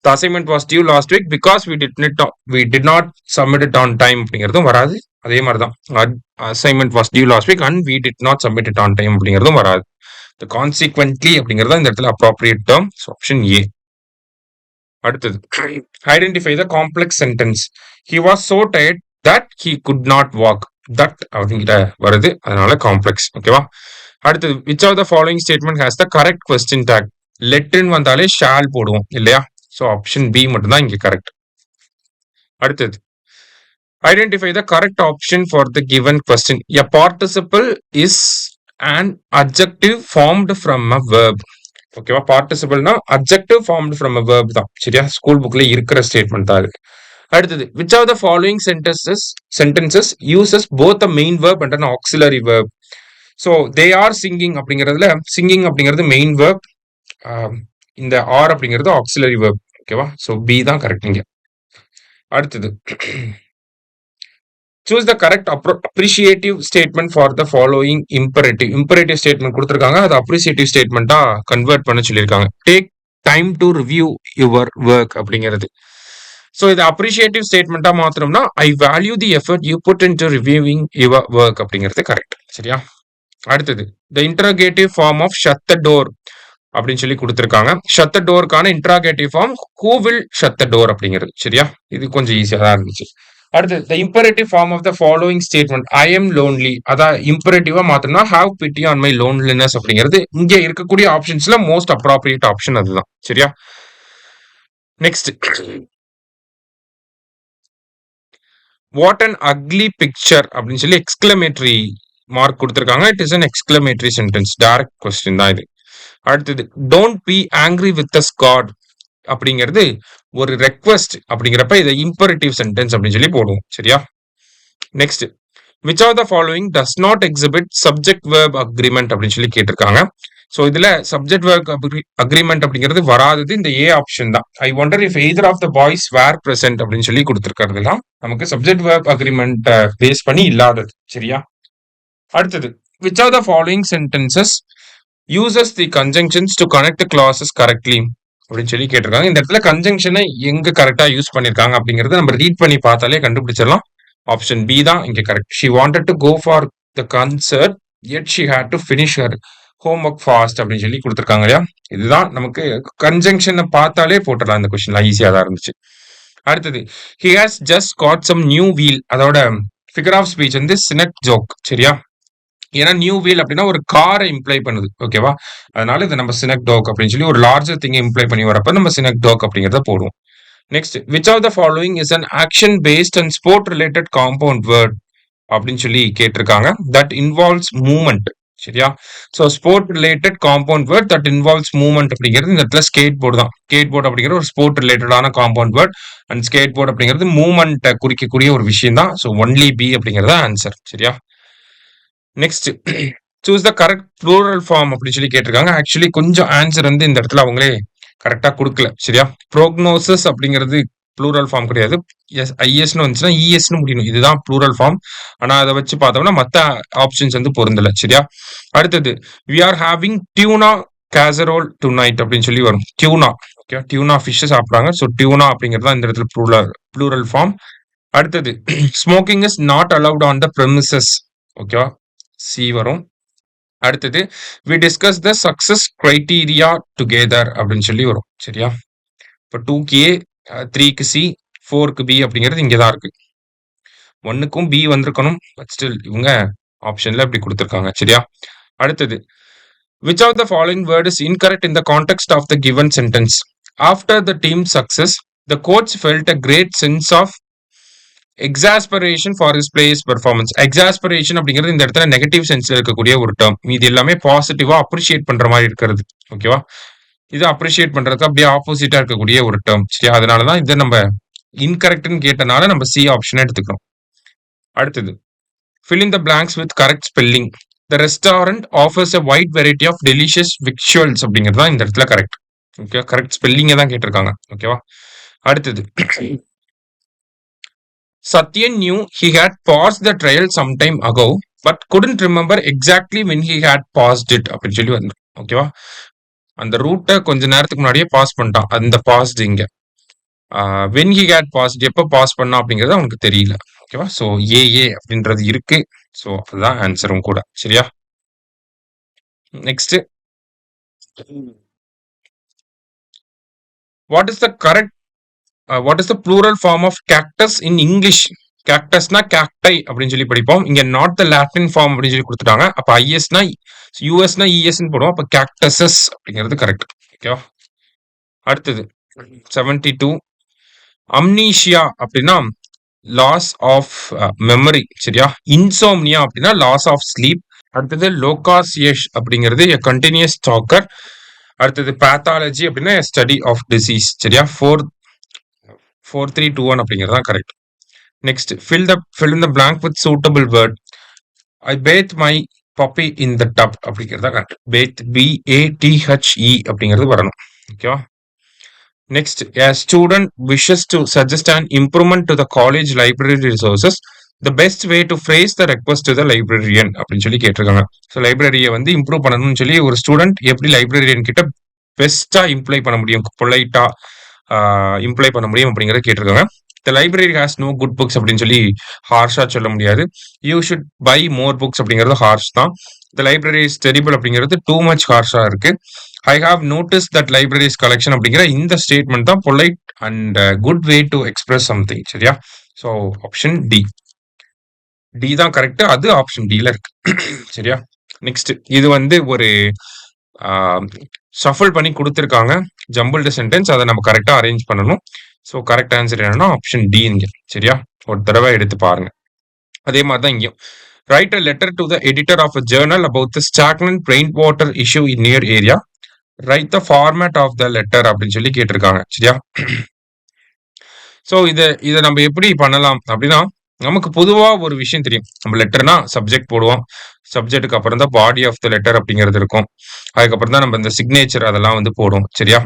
The assignment was due last week because we did not submit it on time அப்படிங்கிறதும் வராது. அதே மாதிரி தான் assignment was due last week and we did not submit it on time அப்படிங்கிறதும் வராது. Consequently அப்படிங்கிறது இந்த இடத்துல அப்ராப்ரியேட் டேர்ம். Option A. அடுத்தது, identify the complex sentence. He was so tired that he could not walk. That அப்படிங்கிற வருது, அதனால complex. ஓகேவா? அடுத்தது, which of the following statement has the correct question tag. லெட்னு வந்தாலே ஷால் போடுவோம் இல்லையா? ஸோ ஆப்ஷன் பி மட்டும் தான் இங்க கரெக்ட். அடுத்தது, identify the correct option for the given question. A participle is an adjective formed from a verb. ஓகேவா? பார்ட்டிசிபிள்னா adjective formed from a verb தான். சரியா? ஸ்கூல் புக்ல இருக்கிற ஸ்டேட்மெண்ட் தான் அது. அடுத்தது, which of the following sentences uses both a main verb and an auxiliary verb. So they are singing அப்படிங்கிறதுல singing அப்படிங்கிறது மெயின் verb, இந்த are அப்படிங்கிறது auxiliary verb. ஓகேவா? ஸோ பி தான் கரெக்ட் இங்க. அடுத்தது, choose the correct appreciative statement for the following imperative. imperative statement கொடுத்திருக்காங்க, அது appreciative statement-ஆ கன்வெர்ட் பண்ண சொல்லியிருக்காங்க. take time to review your work அப்படிங்கிறது. ஸோ இது அப்ரிஷியேட்டிவ் ஸ்டேட்மெண்ட்டா மாத்திரம்னா I value the effort you put in to reviewing your work அப்படிங்கிறது correct. சரியா? அடுத்தது, the interrogative form of shut the door அப்படின்னு சொல்லி கொடுத்திருக்காங்க. ஷட் த டோருக்கான interrogative form who will shut the door அப்படிங்கிறது. சரியா? இது கொஞ்சம் ஈஸியா தான் இருந்துச்சு. அடுத்து, the imperative form of the following statement. I am lonely, அதான் இம்பரேட்டிவா மாத்திரம்னா have pity on my loneliness அப்படிங்கிறது. இங்க இருக்கக்கூடிய ஆப்ஷன்ஸ்ல மோஸ்ட் அப்ராப்ரியேட் ஆப்ஷன் அதுதான். சரியா? Next, what an ugly picture அப்படின்னு சொல்லி எக்ஸ்கிளமேட்டரி மார்க் கொடுத்திருக்காங்க. It is an exclamatory sentence. Direct question தான் இது. அடுத்தது, don't be angry with us God அப்படிங்கிறது ஒரு ரெக்வெஸ்ட் அப்படிங்கிறப்ப இதை இம்பரேட்டிவ் சென்டென்ஸ் அப்படின்னு சொல்லி போடுவோம். சரியா? Next, which are the following does not exhibit subject verb agreement அப்படின்னு சொல்லி கேட்டிருக்காங்க. ஸோ இதுல சப்ஜெக்ட் வெர்ப் அக்ரிமெண்ட் அப்படிங்கிறது வராதது இந்த ஏ ஆப்ஷன் தான். I wonder if either of the boys were present அப்படின்னு சொல்லி கொடுத்திருக்கிறதுலாம் நமக்கு சப்ஜெக்ட் வெர்ப் அக்ரிமெண்ட் பேஸ் பண்ணி இல்லாதது. சரியா? அடுத்தது, which are the following sentences uses the conjunctions to connect classes correctly அப்படின்னு சொல்லி கேட்டிருக்காங்க. இந்த இடத்துல கன்ஜங்ஷனை எங்க கரெக்டா யூஸ் பண்ணிருக்காங்க அப்படிங்கறத நம்ம ரீட் பண்ணி பார்த்தாலே கண்டுபிடிச்சிடலாம். ஆப்ஷன் பி தான் இங்க correct. She wanted to go for the concert yet she had to finish her homework fast அப்படின்னு சொல்லி கொடுத்திருக்காங்க இல்லையா? இதுதான் நமக்கு கன்ஜங்ஷனை பார்த்தாலே போட்டுடலாம். இந்த கொஸ்டின்லாம் ஈஸியா தான் இருந்துச்சு. அடுத்தது, he has just got some new wheel, அதோட ஃபிகர் ஆஃப் ஸ்பீச் வந்து சினக் ஜோக். சரியா? ஏன்னா நியூ வீல் அப்படின்னா ஒரு காரை இம்ப்ளை பண்ணுது. ஓகேவா? அதனால இதை நம்ம சினக் டாக் அப்படின்னு சொல்லி ஒரு லார்ஜர் திங்கை இம்ப்ளை பண்ணி வரப்ப நம்ம சினக் டாக் அப்படிங்கிறத போடுவோம். Next, which of the following is an action based and sport related compound word அப்படின்னு சொல்லி கேட்டிருக்காங்க. That involves movement. சரியா? So sport related compound word that involves movement அப்படிங்கிறது இந்த இடத்துல ஸ்கேட் போர்டு தான். ஸ்கேட் போர்டு அப்படிங்கிற ஒரு ஸ்போர்ட் ரிலேட்டடான compound word and skateboard அப்படிங்கிறது மூவ்மெண்ட்டை குறிக்கக்கூடிய ஒரு விஷயம் தான். ஸோ ஒன்லி பி அப்படிங்கிறத ஆன்சர். சரியா? Next, choose the correct plural form அப்படின்னு சொல்லி கேட்டிருக்காங்க. ஆக்சுவலி கொஞ்சம் ஆன்சர் வந்து இந்த இடத்துல அவங்களே கரெக்டா கொடுக்கல. சரியா? ப்ரோக்னோசிஸ் அப்படிங்கிறது ப்ளூரல் ஃபார்ம் கிடையாது. எஸ் ஐஎஸ்னு வந்துச்சுன்னா இஎஸ்னு முடியணும். இதுதான் ப்ளூரல் ஃபார்ம். ஆனா அதை வச்சு பார்த்தோம்னா மற்ற ஆப்ஷன்ஸ் வந்து பொருந்தல. சரியா? அடுத்தது, we are having tuna casserole tonight அப்படின்னு சொல்லி வரும். டியூனா. ஓகே, டியூனா ஃபிஷ் சாப்பிட்றாங்க. ஸோ டியூனா அப்படிங்கிறது தான் இந்த இடத்துல ப்ளூரல் ஃபார்ம். அடுத்தது, smoking is not allowed on the premises. ஓகேவா? சி வரும். அடுத்தது, we discuss the success criteria together அப்படின்னு சொல்லி வரும். சரியா? இப்போ 2க்கு ஏ, 3க்கு சி, 4க்கு பி அப்படிங்கிறது இங்கே தான் இருக்கு. 1க்கும் பி வந்திருக்கணும். பட் ஸ்டில் இவங்க ஆப்ஷன்ல இப்படி கொடுத்துருக்காங்க. சரியா? அடுத்தது, which of the following word is incorrect in the context of the given sentence? After the team success the coach felt a great sense of exasperation for his players performance. Exasperation அப்படிங்கிறது இந்த இடத்துல negative சென்ஸ்ல இருக்கக்கூடிய ஒரு term. இது எல்லாமே பாசிட்டிவா appreciate பண்ற மாதிரி இருக்கிறது. ஓகேவா? இது அப்ரிஷியேட் பண்றதுக்கு அப்படியே ஆப்போசிட்டா இருக்கக்கூடிய ஒரு டேர்ம். சரியா? அதனாலதான் இதை நம்ம இன்கரெக்ட்னு கேட்டனால நம்ம சி ஆப்ஷன் எடுத்துக்கிறோம். அடுத்தது, fill in the blanks with correct spelling. The restaurant offers a wide variety of delicious victuals அப்படிங்கிறது தான் இந்த இடத்துல கரெக்ட். ஓகே, கரெக்ட் ஸ்பெல்லிங்கை தான் கேட்டிருக்காங்க. ஓகேவா? அடுத்தது, Satyan knew he had paused the trial some time ago, but couldn't remember exactly when he had paused it அப்படின்னு சொல்லி வந்து. ஓகேவா? அந்த ரூட்டை கொஞ்ச நேரத்துக்கு முன்னாடியே பாஸ் பண்ணிட்டான். அந்த பாஸ்ட் இங்க when he had paused, எப்போ பாஸ் பண்ணா அப்படிங்கிறது அவனுக்கு தெரியல. ஓகேவா? ஸோ ஏ அப்படின்றது இருக்கு. ஸோ அதுதான் ஆன்சரும் கூட. சரியா? Next, what is the correct what is the plural form of cactus in English? கேக்டஸ்னா கேக்டை அப்படின்னு சொல்லி படிப்போம். இங்க நாட் த லாட்டின் ஃபார்ம் அப்படின்னு சொல்லி கொடுத்துட்டாங்க. அப்ப ஐஎஸ்னா யூஎஸ்னா இஎஸ்ன்னு போடுவோம். அப்ப கேக்டசஸ் அப்படிங்கிறது கரெக்ட். ஓகேவா? அடுத்தது, 72, அம்னீஷியா அப்படின்னா லாஸ் ஆஃப் மெமரி. சரியா? இன்சோம்னியா அப்படின்னா லாஸ் ஆஃப் ஸ்லீப். அடுத்தது, லோகாசியேஷ் அப்படிங்கிறது எ கண்டினியூஸ் டாக்கர். அடுத்தது, பேத்தாலஜி அப்படின்னா ஸ்டடி ஆஃப் டிசீஸ். சரியா? 4321 அப்படிங்கிறது தான் correct. Next, fill in the blank with suitable word. I bathe my puppy in the tub அப்படிங்கிறது தான் கரெக்ட். bathe, BATHE அப்படிங்கிறது வரணும். ஓகேவா? Next, a student wishes to suggest an improvement to the college library resources. The best way to phrase the request to the librarian அப்படின்னு சொல்லி கேட்டிருக்காங்க. So லைப்ரரியை வந்து improve பண்ணணும்னு சொல்லி ஒரு ஸ்டூடெண்ட் எப்படி லைப்ரரியன் கிட்ட பெஸ்டா இம்ப்ளை பண்ண முடியும், பொலைட்டா இம்ப்ளை பண்ண முடியும் அப்படிங்கிறத கேட்டிருக்காங்க. The library has no good books அப்படின்னு சொல்லி ஹார்ஷா சொல்ல முடியாது. You should buy more books அப்படிங்கிறது ஹார்ஷ் தான். த லைப்ரரி இஸ் டெரிபிள் அப்படிங்கிறது டூ மச் ஹார்ஷா இருக்கு. I have notice that library's collection அப்படிங்கிற இந்த ஸ்டேட்மெண்ட் தான் polite and good way to express something. சரியா? ஸோ ஆப்ஷன் டி தான் கரெக்ட். அது ஆப்ஷன் டில இருக்கு. சரியா? நெக்ஸ்ட், இது வந்து ஒரு ஷஃபிள் பண்ணி கொடுத்துருக்காங்க ஜம்பிள்டு சென்டென்ஸ். அதை நம்ம கரெக்டாக அரேஞ்ச் பண்ணணும். ஸோ கரெக்ட் ஆன்சர் என்னன்னா ஆப்ஷன் டி இங்க. சரியா? ஒரு தடவை எடுத்து பாருங்க. அதே மாதிரி தான் இங்கேயும். Write a letter to the editor of a journal about the stagnant rain water issue in near area. Write the format of the letter அப்படின்னு சொல்லி கேட்டிருக்காங்க. சரியா? ஸோ இதை நம்ம எப்படி பண்ணலாம் அப்படின்னா, நமக்கு பொதுவா ஒரு விஷயம் தெரியும். நம்ம லெட்டர்னா சப்ஜெக்ட் போடுவோம். சப்ஜெக்ட்டுக்கு அப்புறம் தான் பாடி ஆஃப் த லெட்டர் அப்படிங்கிறது இருக்கும். அதுக்கப்புறம் தான் நம்ம இந்த சிக்னேச்சர் அதெல்லாம் வந்து போடுவோம். சரியா?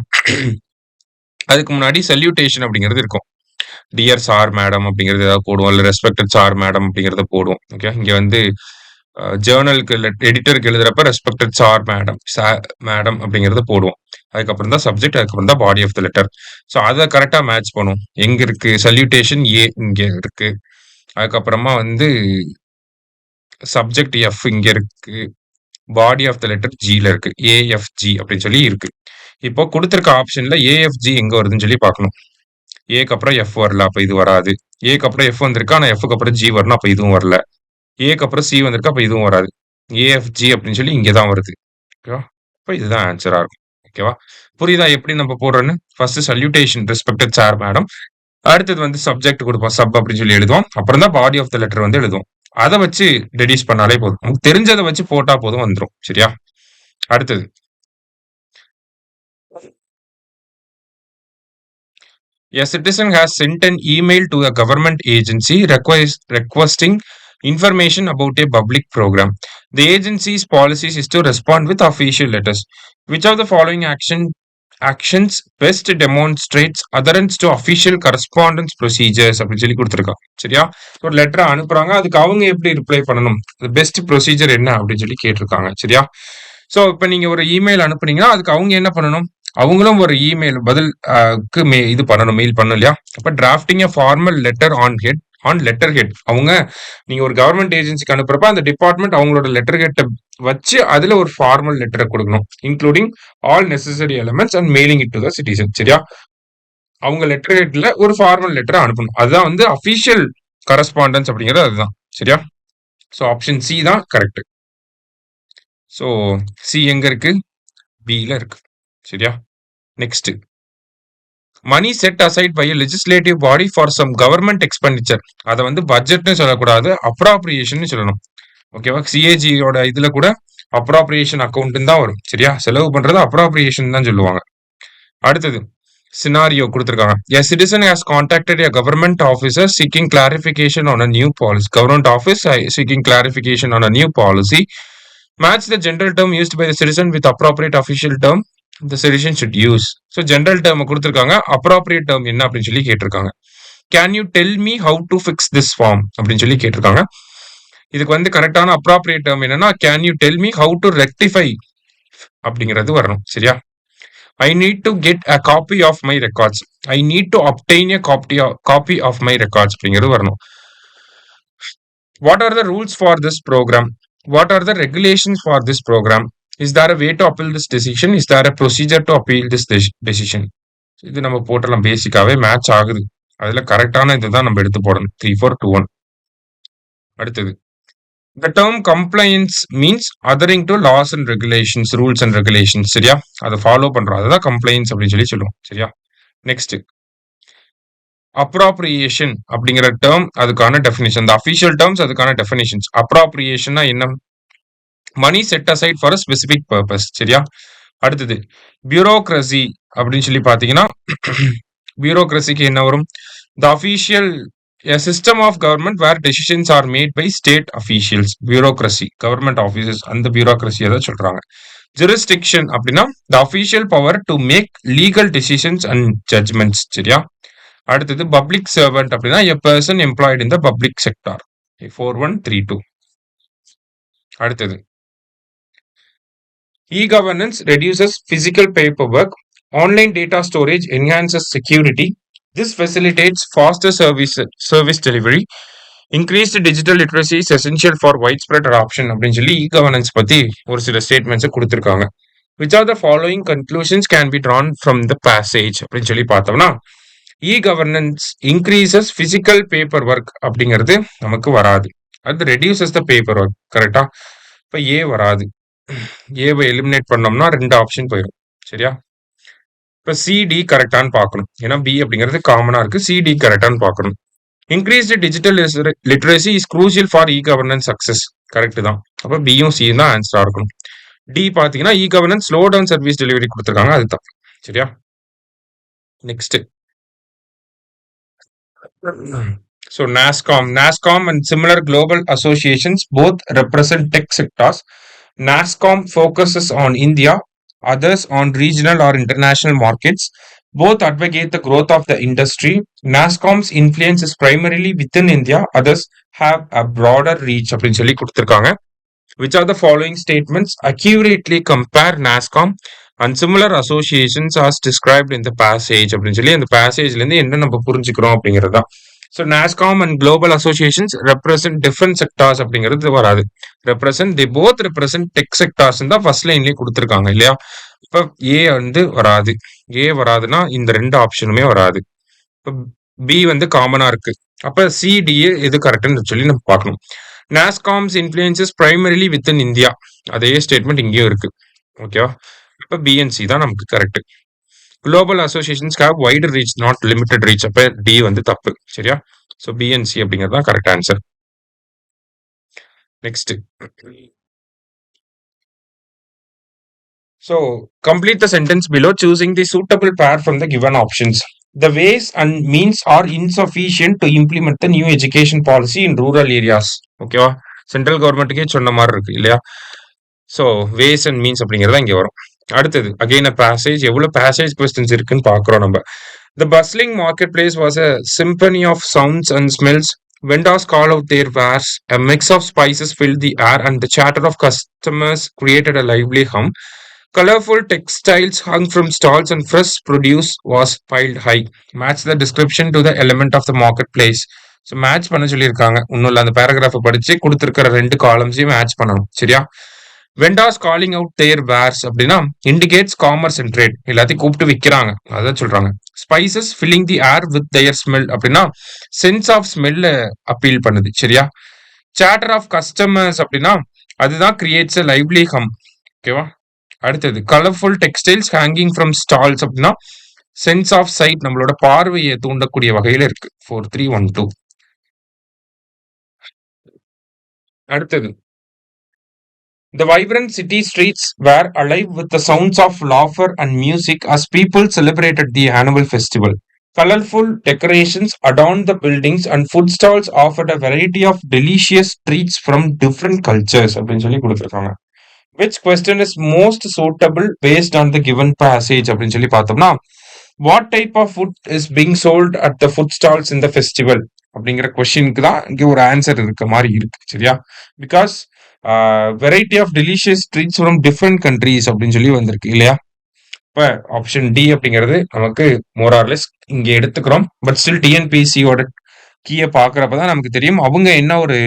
அதுக்கு முன்னாடி சல்யூட்டேஷன் அப்படிங்கிறது இருக்கும். டியர் சார் மேடம் அப்படிங்கிறது ஏதாவது போடுவோம். இல்லை ரெஸ்பெக்டட் சார் மேடம் அப்படிங்கிறத போடுவோம். ஓகே, இங்க வந்து ஜேர்னலுக்கு எடிட்டருக்கு எழுதுறப்ப ரெஸ்பெக்டட் சார் மேடம் அப்படிங்கிறத போடுவோம். அதுக்கப்புறம் தான் சப்ஜெக்ட், அதுக்கப்புறம் தான் body of the letter. So அதை கரெக்டாக மேட்ச் பண்ணும். எங்க இருக்கு சல்யூட்டேஷன்? ஏ இங்க இருக்கு. அதுக்கப்புறமா வந்து சப்ஜெக்ட் எஃப் இங்க இருக்கு. பாடி ஆஃப் த லெட்டர் ஜில இருக்கு. ஏஎஃப்ஜி அப்படின்னு சொல்லி இருக்கு. இப்போ கொடுத்துருக்க ஆப்ஷன்ல ஏஎஃப்ஜி எங்க வருதுன்னு சொல்லி பார்க்கணும். ஏக்கு அப்புறம் எஃப் வரல, அப்ப இது வராது. ஏக்கு அப்புறம் எஃப் வந்திருக்கு, ஆனா எஃப்க்கு அப்புறம் ஜி வரணும், அப்ப இதுவும் வரல. ஏக்கு அப்புறம் சி வந்திருக்கு, அப்ப இதுவும் வராது. ஏஎஃப்ஜி அப்படின்னு சொல்லி இங்கே தான் வருது. ஓகேவா? அப்ப இதுதான் ஆன்சரா இருக்கும். ஓகேவா? புரியுதா எப்படி நம்ம போடுறோன்னு? First salutation respected sir madam. அடுத்தது வந்து சப்ஜெக்ட் கொடுப்போம். சப் அப்படின்னு சொல்லி எழுதுவோம். அப்புறம் தான் பாடி ஆஃப் த லெட்டர் வந்து எழுதுவோம். அதை வச்சு டெடியூஸ் பண்ணாலே போதும். நமக்கு தெரிஞ்சதை வச்சு போட்டா போதும் வந்துரும். சரியா? அடுத்தது. A citizen has sent an email to a government agency requesting information about a public program. The agency's policies is to respond with official letters. Which of the following actions best demonstrates adherence to official correspondence procedures அப்படின்னு சொல்லி கொடுத்துருக்கான். சரியா? ஒரு letter அனுப்புறாங்க, அதுக்கு அவங்க எப்படி reply பண்ணணும், பெஸ்ட் ப்ரொசீஜர் என்ன அப்படின்னு சொல்லி கேட்டிருக்காங்க. சரியா? ஸோ இப்போ நீங்க ஒரு இமெயில் அனுப்புனீங்கன்னா அதுக்கு அவங்க என்ன பண்ணணும், அவங்களும் ஒரு இமெயில் பதில் இது பண்ணணும், மெயில் பண்ணணும் இல்லையா? அப்ப drafting a formal letter on letter head. அவங்க நீங்க ஒரு கவர்மெண்ட் ஏஜென்சிக்கு அனுப்புறப்ப அந்த டிபார்ட்மெண்ட் அவங்களோட லெட்டர் ஹெட்டை வச்சு அதுல ஒரு ஃபார்மல் லெட்டரை கொடுக்கணும், including all necessary elements and mailing it to the citizen. சரியா? அவங்க லெட்டர் ஹெட்ல ஒரு ஃபார்மல் லெட்டரை அனுப்பணும். அதுதான் வந்து அபிஷியல் கரஸ்பாண்டன்ஸ் அப்படிங்கிறது அதுதான். சரியா? ஸோ ஆப்ஷன் சி தான் கரெக்ட். ஸோ சி எங்க இருக்கு? பில இருக்கு. சரியா? Next, money set aside by legislative body for some government expenditure. அதை வந்து பட்ஜெட்னு சொல்லக்கூடாது, அப்ராப்ரியேஷன் சொல்லணும். ஓகேவா? சிஏஜியோட இதுல கூட அப்ராப்ரியேஷன் அக்கௌண்ட் தான் வரும். சரியா? செலவு பண்றது அப்ராப்ரியேஷன் தான் சொல்லுவாங்க. அடுத்தது சினாரியோ கொடுத்திருக்காங்க. A citizen has contacted a government officer seeking clarification on a new policy. Government office seeking clarification on a new policy. Match the general term used by the citizen with appropriate official term the citizen should use. So general term கொடுத்திருக்காங்க, appropriate term என்ன அப்படின்னு சொல்லி கேட்டிருக்காங்க. Can you tell me how to fix this form அப்படின்னு சொல்லி கேட்டிருக்காங்க. இதுக்கு வந்து கரெக்டான appropriate term என்னன்னா can you tell me how to rectify அப்படிங்கிறது வரணும். சரியா? I need to get a copy of my records. I need to obtain a copy of my records அப்படிங்கிறது வரணும். What are the rules for this program? What are the regulations for this program? Is there a way to appeal this decision? Is there a procedure to appeal this decision? இது நம்ம போட்டலாம், பேசிக்காவே match ஆகுது. அதுல கரெக்டான இதுதான் நம்ம எடுத்து போடணும். 3 4 2 1. அடுத்தது, the term compliance means adhering to laws and regulations, rules and regulations. சரியா? அதை ஃபாலோ பண்றோம், அதுதான் கம்ப்ளைன்ஸ் அப்படின்னு சொல்லி சொல்லுவோம். சரியா? நெக்ஸ்ட், அப்ராப்ரியேஷன் அப்படிங்கிற டேர்ம் அதுக்கான டெஃபினிஷன், இந்த அஃபிஷியல் டேர்ம்ஸ் அதுக்கான டெஃபினிஷன்ஸ். அப்ராப்ரியேஷன்னா என்ன? Money set aside for specific purpose. சரியா? அடுத்தது பியூரோக்ரசி அப்படின்னு சொல்லி பாத்தீங்கன்னா பியூரோக்ரசிக்கு என்ன வரும்? The official a system of government where decisions are made by state officials. bureaucracy, government offices, அந்த bureaucracy தான் சொல்றாங்க. jurisdiction அப்படின்னா the official power to make legal decisions and judgments. சரியா? அடுத்தது public servant அப்படின்னா a person employed in the public sector. 4132. அடுத்தது, e-governance reduces physical paperwork, online data storage enhances security. This facilitates faster service delivery. Increased digital literacy is essential for widespread adoption அப்படின்னு சொல்லி e-governance பத்தி ஒரு சில statements கொடுத்திருக்காங்க. Which are the following conclusions can be drawn from the passage அப்படின்னு சொல்லி பார்த்தோம்னா, e-governance increases physical paperwork அப்படிங்கிறது நமக்கு வராது. அது reduces the paperwork. கரெக்டா? இப்ப ஏ வராது. ஏவை எலிமினேட் பண்ணோம்னா 2 ஆப்ஷன் போயிடும். சரியா? இப்ப சிடி கரெக்டான்னு பார்க்கணும். ஏன்னா பி அப்படிங்கிறது காமனா இருக்கு. சிடி கரெக்டான்னு பார்க்கணும். Increased digital literacy is crucial for e governance success. Correct தான். அப்ப பியும் சியும் தான் ஆன்சரா இருக்கணும். டி பாத்தீங்கன்னா e governance slow down service delivery கொடுத்துருக்காங்க, அது தப்பு. சரியா? Next, so NASSCOM and similar global associations both represent tech sectors. NASSCOM focuses on India, others on regional or international markets. Both advocate the growth of the industry. NASSCOM's influence is primarily within India, others have a broader reach அப்படின்னு சொல்லி கொடுத்திருக்காங்க. Which are the following statements accurately compare NASSCOM and similar associations as described in the passage அப்படின்னு சொல்லி அந்த பேசேஜ்ல இருந்து என்ன நம்ம புரிஞ்சுக்கிறோம் அப்படிங்கிறதா. So NASSCOM and global associations represent different sectors அப்படிங்கிறது வராது. they both represent tech sectors தான் ஃபர்ஸ்ட் லைன்லயே கொடுத்திருக்காங்க இல்லையா? இப்ப ஏ வந்து வராது. ஏ வராதுன்னா இந்த 2 ஆப்ஷனுமே வராது. இப்ப பி வந்து காமனா இருக்கு. அப்ப சி, டி எது கரெக்ட்ன்னு சொல்லி நம்ம பார்க்கணும். NASSCOM's influences primarily within India. அதே ஸ்டேட்மெண்ட் இங்கேயும் இருக்கு. ஓகேவா? அப்ப பி அண்ட் சி தான் நமக்கு correct. Global associations have wider reach not limited reach. அப்ப டி வந்து தப்பு. சரியா? ஸோ பி அண்ட் சி அப்படிங்கிறது தான் correct answer. Next. So complete the sentence below choosing the suitable pair from the given options. The ways and means are insufficient to implement the new education policy in rural areas. ஓகேவா? Central கவர்மெண்ட்டுக்கே சொன்ன மாதிரி இருக்கு இல்லையா? So ways and means அப்படிங்கிறதா இங்கே வரும். அடுத்தது again passage. எவ்வளோ பேசேஜ் கொஸ்டின்ஸ் இருக்குன்னு பார்க்குறோம் நம்ம. The bustling marketplace was a symphony of sounds and smells. Vendors called out their wares. A mix of spices filled the air, and the chatter of customers created a lively hum. Colorful textiles hung from stalls, and fresh produce was piled high. Match the description to the element of the marketplace. So match பண்ண சொல்லியிருக்காங்க. ஒன்றும் இல்லை, அந்த பேராகிராஃபை படித்து கொடுத்துருக்கிற 2 காலம்ஸையும் match பண்ணணும். சரியா? Vendors calling out their wares அப்படின்னா இண்டிகேட்ஸ் காமர்ஸ் அண்ட் ட்ரேட். எல்லாத்தையும் கூப்பிட்டு விற்கிறாங்க, அதான் சொல்றாங்க. Spices filling the air with their smell அப்படின்னா சென்ஸ் ஆஃப் ஸ்மெல்ல அப்பீல் பண்ணுது. சரியா? சாட்டர் ஆஃப் கஸ்டமர்ஸ் அப்படின்னா அதுதான் கிரியேட்ஸ் அ லைவ்லி ஹம். ஓகேவா? அடுத்தது colourful textiles hanging from stalls அப்படின்னா சென்ஸ் ஆஃப் சைட், நம்மளோட பார்வையை தூண்டக்கூடிய வகையில இருக்கு. 4312. அடுத்தது the vibrant city streets were alive with the sounds of laughter and music as people celebrated the annual festival. Colorful decorations adorned the buildings and food stalls offered a variety of delicious treats from different cultures. அப்படின்னு சொல்லி கொடுத்துருக்காங்க. Which question is most suitable based on the given passage அப்படின்னு சொல்லி பார்த்தோம்னா what type of food is being sold at the food stalls in the festival அப்படிங்கிற கொஸ்டினுக்கு தான் இங்க ஒரு ஆன்சர் இருக்க மாதிரி இருக்கு. சரியா? Because variety of delicious treats from different countries அப்படின்னு சொல்லி வந்திருக்கு இல்லையா? இப்ப ஆப்ஷன் டி அப்படிங்கிறது நமக்கு மோரார்லெஸ் இங்க எடுத்துக்கிறோம். பட் ஸ்டில் டிஎன்பிசியோட கீயை பாக்குறப்பதான் நமக்கு தெரியும் அவங்க என்ன ஒரு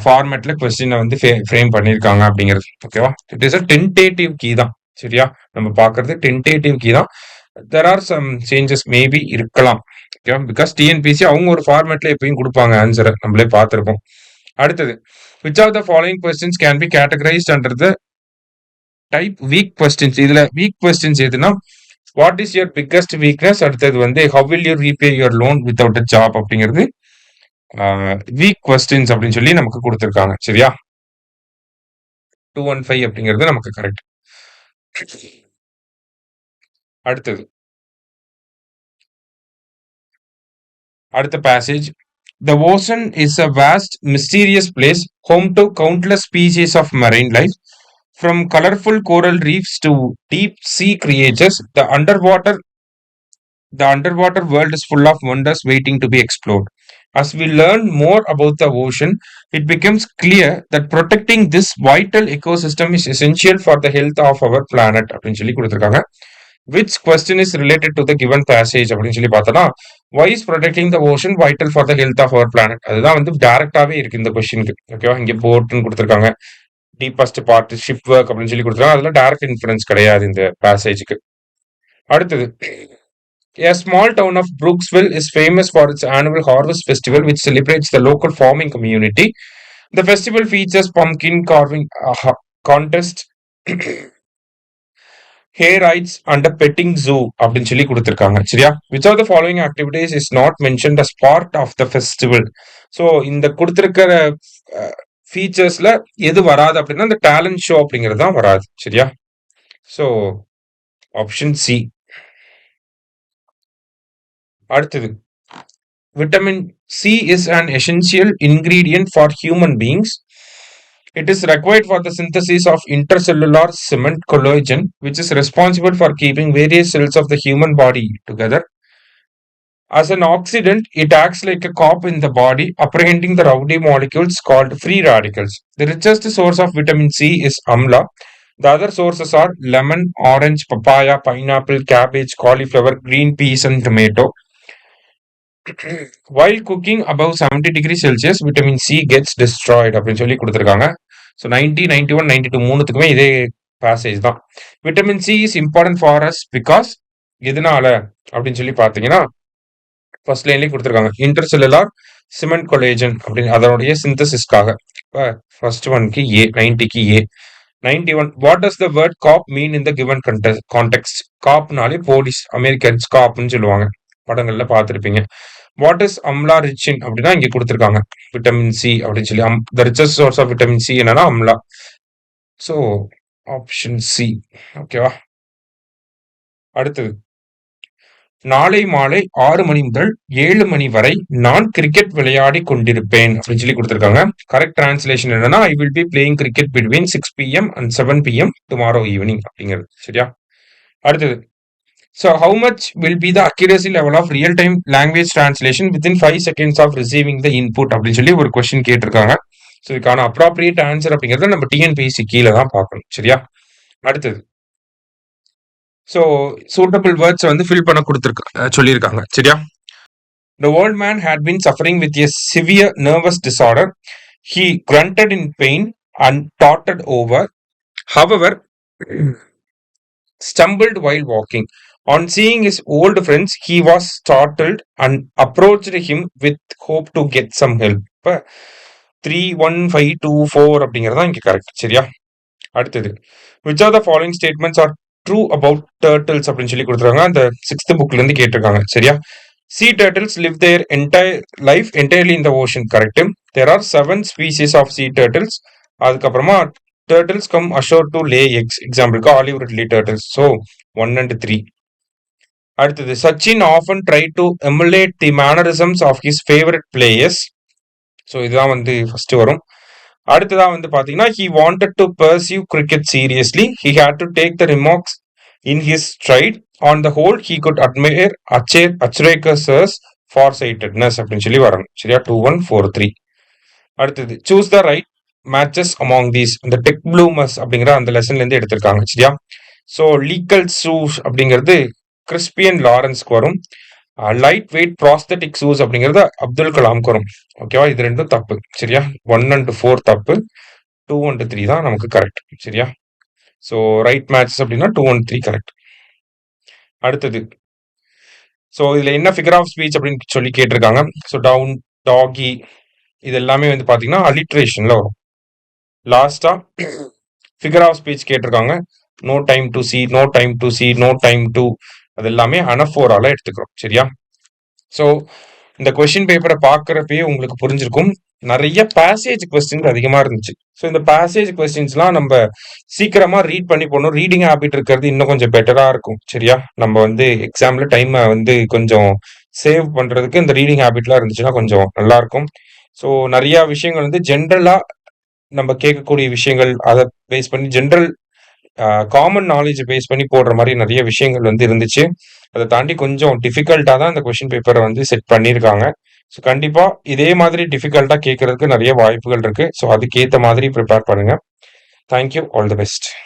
ஃபார்மேட்ல கொஸ்டினை வந்து ஃப்ரேம் பண்ணியிருக்காங்க அப்படிங்கிறது. ஓகேவா? It is a tentative key தான். சரியா? நம்ம பாக்குறது டென்டேட்டிவ் கீ தான். There are some changes maybe இருக்கலாம். ஓகேவா? பிகாஸ் டிஎன்பிசி அவங்க ஒரு ஃபார்மேட்ல எப்பயும் கொடுப்பாங்க ஆன்சரை, நம்மளே பார்த்திருப்போம். அடுத்தது which of the following questions can be categorized under the type weak questions. இதுல weak questions எதுனா what is your biggest weakness, அடுத்தது வந்து how will you repay your loan without a job அப்படிங்கிறது weak questions அப்படின்னு சொல்லி நமக்கு கொடுத்திருக்காங்க. சரியா? 215 அப்படிங்கிறது நமக்கு கரெக்ட். அடுத்த passage The ocean is a vast, mysterious place, home to countless species of marine life. From colorful coral reefs to deep sea creatures, the underwater world is full of wonders waiting to be explored. As we learn more about the ocean, it becomes clear that protecting this vital ecosystem is essential for the health of our planet. அப்படின்னு சொல்லி கொடுத்திருக்காங்க. Which question is related to the given passage அப்படின்னு சொல்லி பார்த்தோம்னா why is protecting the ocean vital for the health of our planet? அதுதான் வந்து டைரக்டாவே இருக்கு இந்த கொஸ்டினுக்கு. ஓகேவா? இங்க போட்னு கொடுத்திருக்காங்க. டீப்பஸ்ட் பார்ட் ஷிப் ஒர்க் அப்படின்னு சொல்லி கொடுத்திருக்காங்க. அதுல டைரக்ட் இன்ஃபரன்ஸ் கிடையாது இந்த பேசேஜுக்கு. அடுத்தது A small town of Brooksville is famous for its annual harvest festival which celebrates the local farming community. The festival features pumpkin carving contest, hair rides and a petting zoo அப்படின்னு சொல்லி கொடுத்திருக்காங்க. சரியா? which of the following activities is not mentioned as part of the festival? So இந்த கொடுத்திருக்கிற ஃபீச்சர்ஸ்ல எது வராது அப்படின்னா இந்த டேலண்ட் ஷோ அப்படிங்கிறது தான் வராது. சரியா? So option C. அடுத்தது vitamin C is an essential ingredient for human beings. It is required for the synthesis of intercellular cement collagen, which is responsible for keeping various cells of the human body together. As an oxidant, it acts like a cop in the body, apprehending the rowdy molecules called free radicals. The richest source of vitamin C is amla. The other sources are lemon, orange, papaya, pineapple, cabbage, cauliflower, green peas, and tomato. While cooking above 70 degrees Celsius, vitamin C gets destroyed அப்படின்னு சொல்லி கொடுத்துருக்காங்க. So 90, 91, 92 மூணுத்துக்குமே இதே passage தான். Vitamin C is important for us because எதனால அப்படின்னு சொல்லி பார்த்தீங்கன்னா first லைன்லேயே கொடுத்துருக்காங்க. இன்டர்செல்லுலார் சிமெண்ட் கொலேஜன் அப்படின்னு அதனுடைய சிந்தசிஸ்க்காக. இப்போ ஃபர்ஸ்ட் ஒன்க்கு ஏ, 90க்கு A. 91 what does the word cop mean in the given context? காப்னாலே போலீஸ், அமெரிக்கன்ஸ் காப்னு சொல்லுவாங்க, படங்கள்ல பார்த்துருப்பீங்க. What is amla rich in அப்படின்னா இங்க கொடுத்துருக்காங்க விட்டமின் சி அப்படின்னு சொல்லி. The richest source of vitamin C என்னன்னா அம்லா. So option C. ஓகேவா? அடுத்தது, நாளை மாலை 6 மணி முதல் 7 மணி வரை நான் கிரிக்கெட் விளையாடி கொண்டிருப்பேன் அப்படின்னு சொல்லி கொடுத்துருக்காங்க. கரெக்ட் டிரான்ஸ்லேஷன் என்னன்னா I will be playing cricket between 6 PM and 7 PM tomorrow evening அப்படிங்கிறது. சரியா? அடுத்தது, so how much will be the accuracy level of real time language translation within 5 seconds of receiving the input அப்படின்னு சொல்லி ஒரு question கேட்டிருக்காங்க. So இதுக்கான appropriate answer அப்படிங்கிறத நம்ம டிஎன்பிஎஸ்சி கீழே தான் பார்க்கணும். சரியா? அடுத்தது, ஸோ சூட்டபிள் வேர்ட்ஸ் வந்து ஃபில் பண்ண சொல்லியிருக்காங்க. சரியா? The old man had been suffering with a severe nervous disorder. He grunted in pain and tottered over. However, stumbled while walking. On seeing his old friends, he was startled and approached him with hope to get some help. 31524 அப்படிங்கிறதா இங்க correct. சரியா? அடுத்தது, which of the following statements are true about turtles அப்படின்னு சொல்லி கொடுத்துருக்காங்க. அந்த 6th bookல இருந்து கேட்டிருக்காங்க. சரியா? Sea turtles live their entire life entirely in the ocean. Correct. There are 7 species of sea turtles. அதுக்கப்புறமா turtles come ashore to lay eggs. Example olive ridley turtles. So 1 and 3. அடுத்தது, Sachin often tried to emulate the mannerisms of his favorite players. So இதுதான் வந்து first வரும். அடுத்ததா வந்து பாத்தீங்கன்னா he wanted to pursue cricket seriously. He had to take the remarks in his stride. On the whole, he could admire Achrekar's farsightedness அப்படின்னு சொல்லி வரணும். சரியா? 2143. அடுத்தது, choose the right matches among these. இந்த டெக் ப்ளூமர்ஸ் அப்படிங்கிற அந்த லெசன்ல இருந்து எடுத்திருக்காங்க. சரியா? ஸோ லீக்கல் ஷூஸ் அப்படிங்கிறது கிறிஸ்பியன் லாரன்ஸ்க்கு வரும். லைட் வெயிட் ப்ராஸ்தட்டிக் ஷூஸ் அப்படிங்கிறது அப்துல் கலாம்க்கு வரும். ஓகேவா? இது ரெண்டும் தப்பு. சரியா? 1 and 4 தப்பு, 2 and 3 தான் நமக்கு கரெக்ட். சரியா? ஸோ ரைட் மேட்சஸ் அப்படின்னா 2 and 3 கரெக்ட். அடுத்தது, ஸோ இதுல என்ன ஃபிகர் ஆஃப் ஸ்பீச் அப்படின்னு சொல்லி கேட்டிருக்காங்க. ஸோ டவுன், டாகி இது எல்லாமே வந்து பாத்தீங்கன்னா அலிட்ரேஷன்ல வரும். லாஸ்டா ஃபிகர் ஆஃப் ஸ்பீச் கேட்டிருக்காங்க. No time to see, no time to see, no time to, அது எல்லாமே அனஃபோரால எடுத்துக்கிறோம். சரியா? ஸோ இந்த கொஸ்டின் பேப்பரை பார்க்கறப்பயே உங்களுக்கு புரிஞ்சிருக்கும், நிறைய பேசேஜ் கொஸ்டின்ஸ் அதிகமா இருந்துச்சு. ஸோ இந்த பேசேஜ் கொஸ்டின்ஸ்லாம் நம்ம சீக்கிரமா ரீட் பண்ணி போகணும். ரீடிங் ஹேபிட் இருக்கிறது இன்னும் கொஞ்சம் பெட்டரா இருக்கும். சரியா? நம்ம வந்து எக்ஸாம்ல டைம் வந்து கொஞ்சம் சேவ் பண்றதுக்கு இந்த ரீடிங் ஹேபிட்லாம் இருந்துச்சுன்னா கொஞ்சம் நல்லா இருக்கும். ஸோ நிறைய விஷயங்கள் வந்து ஜென்ரலா நம்ம கேட்கக்கூடிய விஷயங்கள், அதை பேஸ் பண்ணி ஜென்ரல் காமன் நாலேஜ் பேஸ் பண்ணி போடுற மாதிரி நிறைய விஷயங்கள் வந்து இருந்துச்சு. அதை தாண்டி கொஞ்சம் டிஃபிகல்ட்டா தான் இந்த கொஸ்டின் பேப்பரை வந்து செட் பண்ணியிருக்காங்க. ஸோ கண்டிப்பா இதே மாதிரி டிஃபிகல்ட்டா கேட்கறதுக்கு நிறைய வாய்ப்புகள் இருக்கு. ஸோ அதுக்கேற்ற மாதிரி ப்ரிப்பேர் பண்ணுங்க. தேங்க்யூ. All the best.